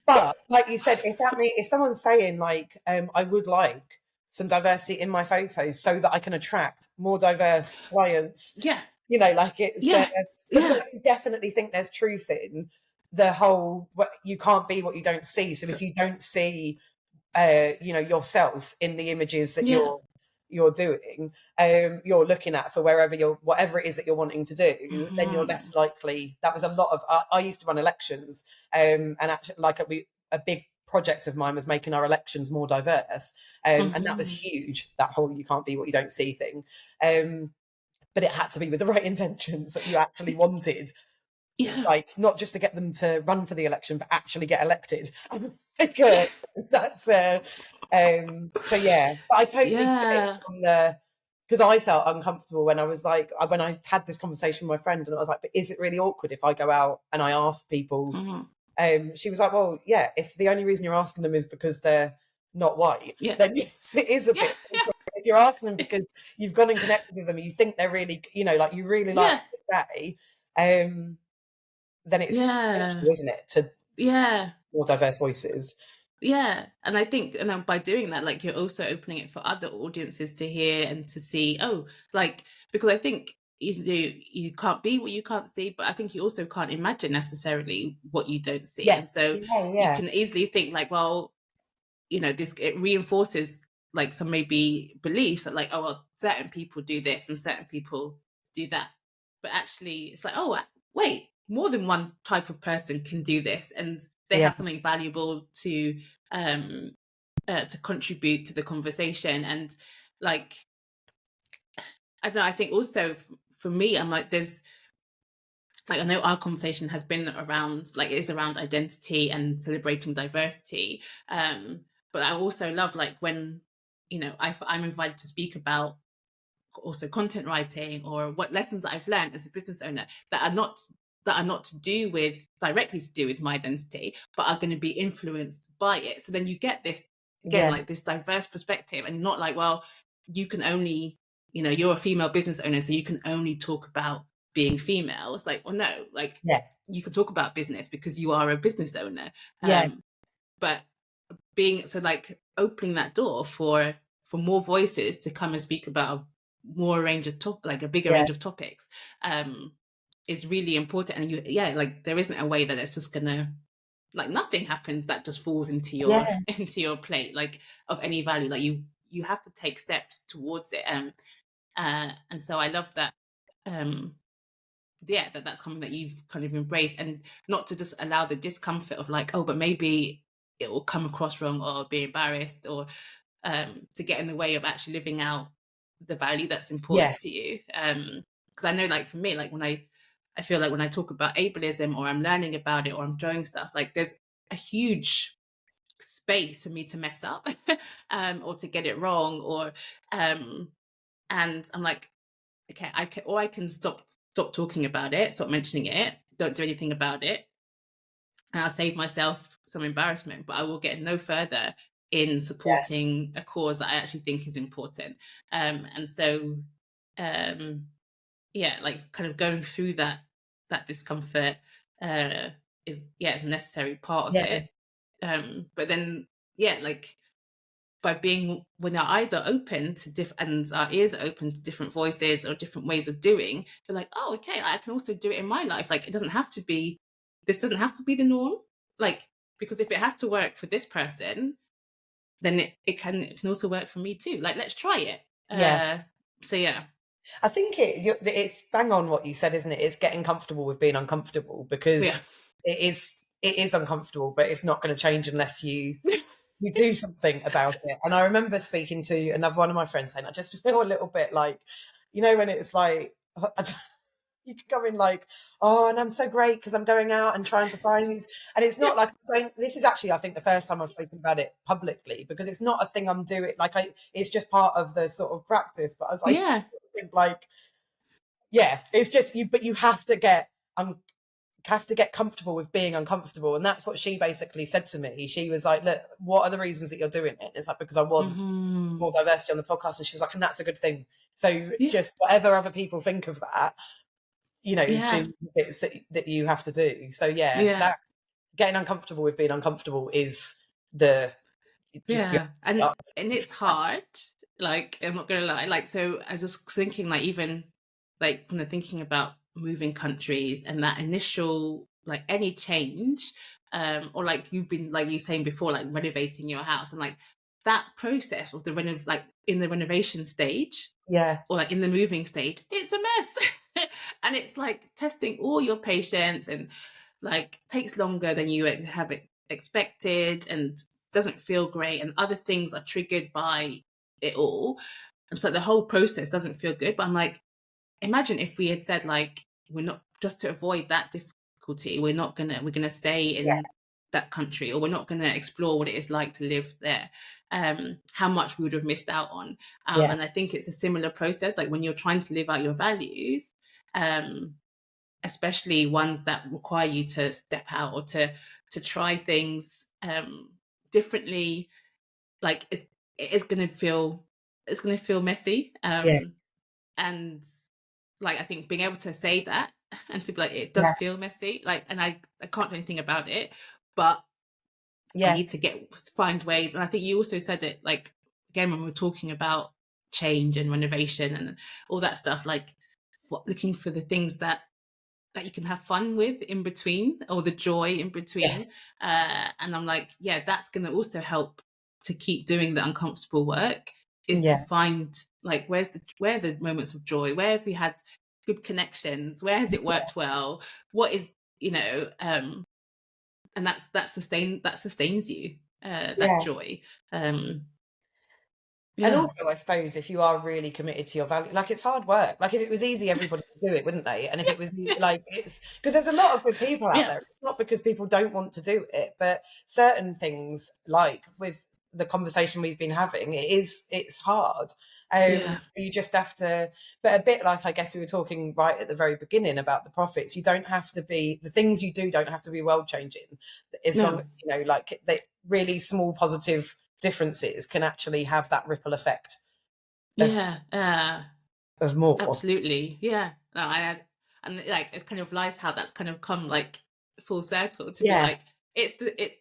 But like you said, if someone's saying like, I would like some diversity in my photos so that I can attract more diverse clients, Yeah. like it's Yeah. because Yeah. I definitely think there's truth in the whole, you can't be what you don't see. So if you don't see yourself in the images that Yeah. you're doing, you're looking at for whatever it is that you're wanting to do, then you're less likely. That was a lot of I used to run elections, and actually like a big project of mine was making our elections more diverse, and that was huge, that whole you can't be what you don't see thing, but it had to be with the right intentions, that you actually wanted, Yeah. like not just to get them to run for the election but actually get elected. Like, that's so yeah, but I totally get it Yeah. from the, because I felt uncomfortable when I had this conversation with my friend, and I was like, but is it really awkward if I go out and I ask people? She was like, well, yeah, if the only reason you're asking them is because they're not white, Yeah. then yes, it is a bit. If you're asking them because you've gone and connected with them, and you think they're really, like you really like the day, then it's essential, isn't it, to more diverse voices. Yeah. And I think, and then by doing that, like you're also opening it for other audiences to hear and to see, because I think you can't be what you can't see, but I think you also can't imagine necessarily what you don't see. Yes. And so you can easily think like, well, it reinforces like some maybe beliefs that like, oh, well, certain people do this and certain people do that. But actually it's like, oh, wait, more than one type of person can do this, and they have something valuable to contribute to the conversation. And like, I don't know, I think also for me, I'm like, there's like, I know our conversation has been around, like, it is around identity and celebrating diversity. But I also love like when, I'm invited to speak about also content writing or what lessons that I've learned as a business owner that are not directly to do with my identity, but are going to be influenced by it. So then you get this again, like this diverse perspective, and not like, well, you can only, you're a female business owner, so you can only talk about being female. It's like, well, no, like you can talk about business because you are a business owner. But being so like opening that door for more voices to come and speak about a more range of a bigger range of topics is really important. And like there isn't a way that it's just gonna, like, nothing happens that just falls into your into your plate like of any value. Like you have to take steps towards it. And so I love that that's something that you've kind of embraced, and not to just allow the discomfort of like, oh, but maybe it will come across wrong or be embarrassed, or to get in the way of actually living out the value that's important to you. Because I know, like for me, like when I feel like when I talk about ableism or I'm learning about it or I'm drawing stuff, like there's a huge space for me to mess up or to get it wrong, or and I'm like, okay, I can stop talking about it, stop mentioning it, don't do anything about it, and I'll save myself some embarrassment, but I will get no further in supporting a cause that I actually think is important. And so like kind of going through that discomfort is it's a necessary part of it. But then like by being, when our eyes are open to and our ears are open to different voices or different ways of doing, you're like, oh, okay, I can also do it in my life. Like, this doesn't have to be the norm. Like, because if it has to work for this person, then it can also work for me too. Like, let's try it. So yeah. I think it's bang on what you said, isn't it? It's getting comfortable with being uncomfortable, because it is uncomfortable, but it's not going to change unless you do something about it. And I remember speaking to another one of my friends saying, I just feel a little bit like, when it's like, you can go in like, oh, and I'm so great because I'm going out and trying to find these. And it's not like, this is actually, I think, the first time I've spoken about it publicly, because it's not a thing I'm doing. Like, it's just part of the sort of practice. But I was like, it's just you, but you have to get comfortable with being uncomfortable. And that's what she basically said to me. She was like, look, what are the reasons that you're doing it? It's like, because I want more diversity on the podcast. And she was like, and that's a good thing. So just whatever other people think of that, do bits that you have to do. So that getting uncomfortable with being uncomfortable is the just Yeah, and it's hard. Like, I'm not gonna lie. Like, so I was just thinking, like, even like when they're thinking about moving countries and that initial, like, any change, or like you've been, like you saying before, like renovating your house, and like that process of the like in the renovation stage yeah, or like in the moving stage, it's a mess. And it's like testing all your patience, and like takes longer than you have expected, and doesn't feel great, and other things are triggered by it all, and so the whole process doesn't feel good. But I'm like, imagine if we had said, like, we're not, just to avoid that difficulty, we're gonna stay yeah, in that country, or we're not gonna explore what it is like to live there. How much we would have missed out on. yeah, And I think it's a similar process, like when you're trying to live out your values, um especially ones that require you to step out or to try things differently. Like, it's gonna feel, it's gonna feel messy. yeah, And like, I think being able to say that and to be like, it does yeah, feel messy, like, and I can't do anything about it, but I yeah, need to find ways. And I think you also said it, like, again, when we were talking about change and renovation and all that stuff, like looking for the things that you can have fun with in between, or the joy in between. yes, And I'm like, yeah, that's going to also help to keep doing the uncomfortable work, is to yeah, find, like, where are the moments of joy, where have we had good connections, where has it worked well, what is, and that sustains you, that yeah. joy. And Yeah, also, I suppose if you are really committed to your value, like it's hard work. Like if it was easy, everybody would do it, wouldn't they? And if yeah, it was yeah, like, it's because there's a lot of good people out yeah, there. It's not because people don't want to do it, but certain things, like with the conversation we've been having, it's hard. yeah, You just have to, but a bit like I guess we were talking right at the very beginning about the profits. You don't have to be, the things you do don't have to be world changing, as long no, as like they really small positive differences can actually have that ripple effect of yeah, more. absolutely. Yeah. No, and like, it's kind of nice how that's kind of come like full circle to be Yeah, like, it's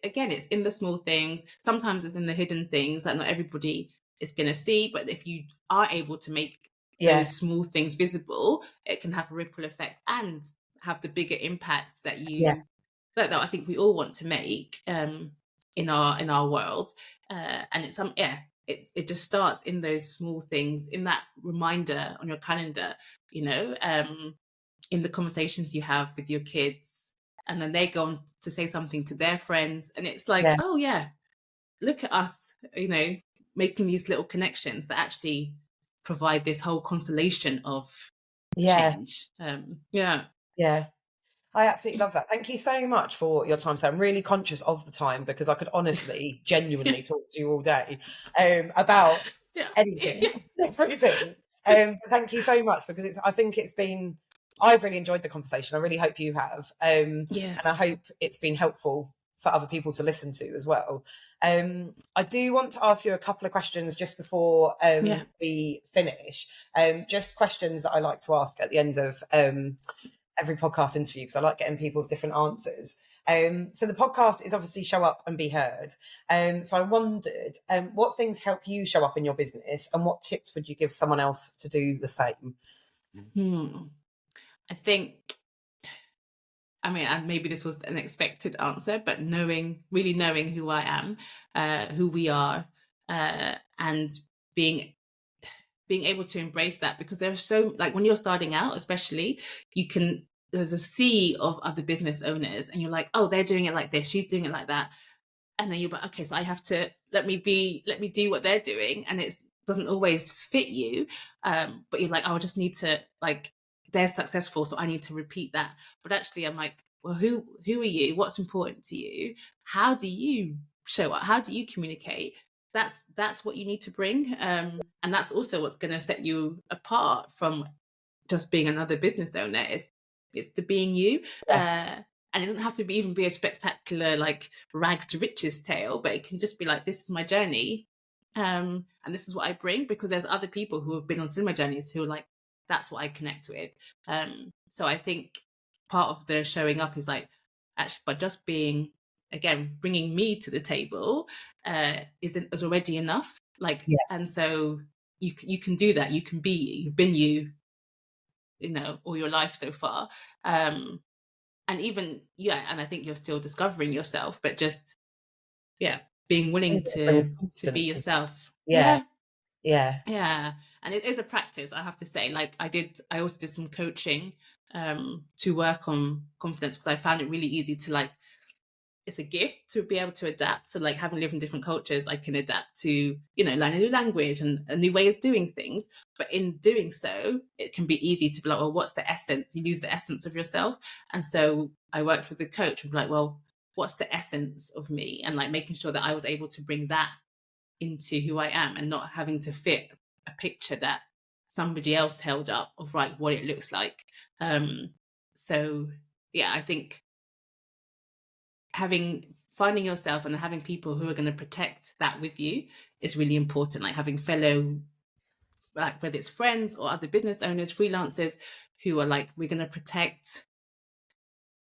again, it's in the small things. Sometimes it's in the hidden things that not everybody is going to see, but if you are able to make yeah, those small things visible, it can have a ripple effect and have the bigger impact yeah, that I think we all want to make, in our world. And it's yeah, it just starts in those small things, in that reminder on your calendar, in the conversations you have with your kids, and then they go on to say something to their friends, and it's like, yeah, oh yeah, look at us, making these little connections that actually provide this whole constellation of yeah, change. Yeah, yeah. I absolutely love that. Thank you so much for your time. So I'm really conscious of the time because I could honestly, yeah, genuinely talk to you all day about yeah, anything, yeah, everything. But thank you so much because I think it's been, I've really enjoyed the conversation. I really hope you have. yeah, And I hope it's been helpful for other people to listen to as well. I do want to ask you a couple of questions just before yeah. we finish. Just questions that I like to ask at the end of every podcast interview because I like getting people's different answers. So the podcast is obviously show up and be heard. So I wondered, what things help you show up in your business, and what tips would you give someone else to do the same? Hmm. I think, I mean, and maybe this was an expected answer, but really knowing who I am, who we are, and being able to embrace that, because there's so, like, when you're starting out, especially, there's a sea of other business owners, and you're like, oh, they're doing it like this, she's doing it like that, and then you're like, okay, so I have to, let me do what they're doing, and it doesn't always fit you. But you're like, oh, I just need to, like, they're successful, so I need to repeat that. But actually, I'm like, well, who are you, what's important to you, how do you show up, how do you communicate? That's what you need to bring, and that's also what's going to set you apart from just being another business owner. It's the being you. Yeah, And it doesn't have to even be a spectacular, like, rags to riches tale, but it can just be like, this is my journey, and this is what I bring, because there's other people who have been on similar journeys who are like, that's what I connect with. So I think part of the showing up is like, actually, by just being again, bringing me to the table is already enough. Like, Yeah. and so you can do that. You've been you know, all your life so far. And even, and I think you're still discovering yourself, but just, being willing It to brings be confidence. yourself. Yeah. Yeah. Yeah. And it is a practice, I have to say. Like I also did some coaching to work on confidence, because I found it really easy to, like, it's a gift to be able to adapt. So, like, having lived in different cultures, I can adapt to, you know, learn a new language and a new way of doing things. But in doing so, it can be easy to be like, well, what's the essence? You lose the essence of yourself. And so I worked with a coach and be like, well, what's the essence of me? And, like, making sure that I was able to bring that into who I am, and not having to fit a picture that somebody else held up of, like, what it looks like. So I think finding yourself and having people who are going to protect that with you is really important. Like, having fellow, like, whether it's friends or other business owners, freelancers, who are like, we're going to protect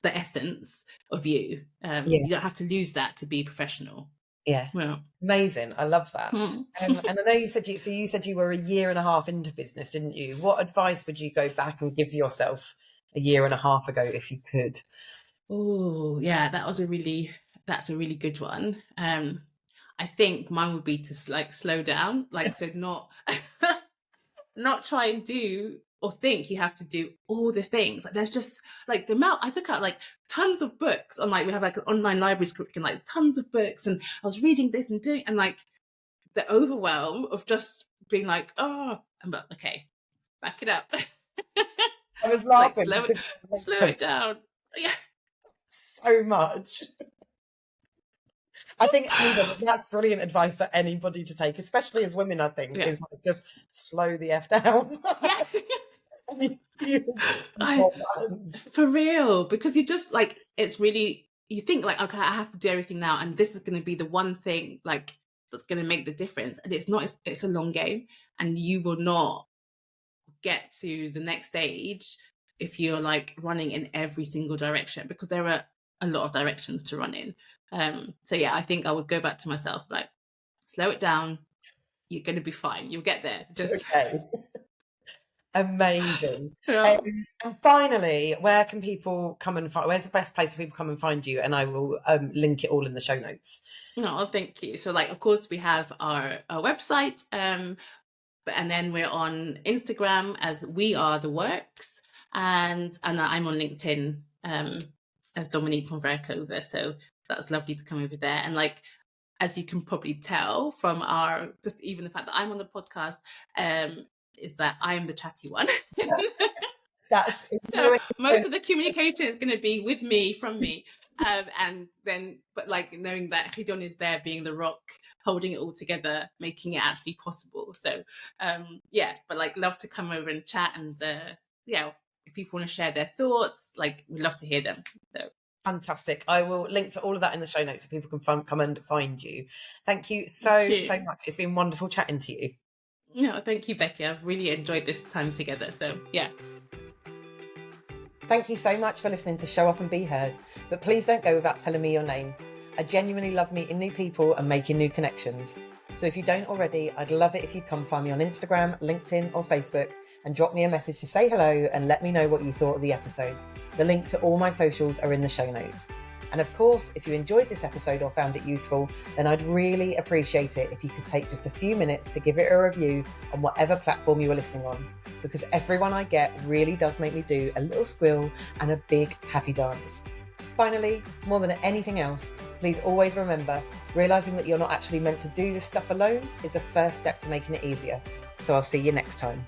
the essence of you. You don't have to lose that to be professional. Yeah. Well, amazing. I love that. And I know you said you were a year and a half into business, didn't you? What advice would you go back and give yourself a year and a half ago, if you could? Oh, yeah, that's a really good one. I think mine would be to, like, slow down, like, so not try and do or think you have to do all the things. Like, there's just, like, the amount I took out, like, tons of books on, like, we have, like, an online library curriculum, like, tons of books, and I was reading this and doing, and, like, the overwhelm of just being like, oh, I'm like, okay, back it up. I was Like, laughing. slow it down. Yeah. So much. I think that's brilliant advice for anybody to take, especially as women. I think is, like, just slow the F down. For real, because you just, like, it's really, you think, like, okay, I have to do everything now, and this is going to be the one thing, like, that's going to make the difference, and it's not. It's a long game, and you will not get to the next stage if you're, like, running in every single direction, because there are a lot of directions to run in. So I think I would go back to myself, like, slow it down. You're going to be fine. You'll get there. Just okay. Amazing. And finally, where can people come and find? Where's the best place for people to come and find you? And I will link it all in the show notes. No, thank you. So, like, of course, we have our website, and then we're on Instagram as We Are the Works, and I'm on LinkedIn as Dominique van Werkhoven. So that's lovely to come over there. And, like, as you can probably tell from our, just even the fact that I'm on the podcast, is that I'm the chatty one. That's so most of the communication is going to be with me, from me. And then, but, like, knowing that Hidon is there being the rock, holding it all together, making it actually possible. So, but, like, love to come over and chat, and if people want to share their thoughts, like, we'd love to hear them. So. Fantastic. I will link to all of that in the show notes so people can come and find you. Thank you so much. It's been wonderful chatting to you. No, thank you, Becky. I've really enjoyed this time together. So, yeah. Thank you so much for listening to Show Up and Be Heard. But please don't go without telling me your name. I genuinely love meeting new people and making new connections. So if you don't already, I'd love it if you'd come find me on Instagram, LinkedIn or Facebook and drop me a message to say hello and let me know what you thought of the episode. The link to all my socials are in the show notes. And of course, if you enjoyed this episode or found it useful, then I'd really appreciate it if you could take just a few minutes to give it a review on whatever platform you are listening on, because every one I get really does make me do a little squeal and a big happy dance. Finally, more than anything else, please always remember, realizing that you're not actually meant to do this stuff alone is the first step to making it easier. So I'll see you next time.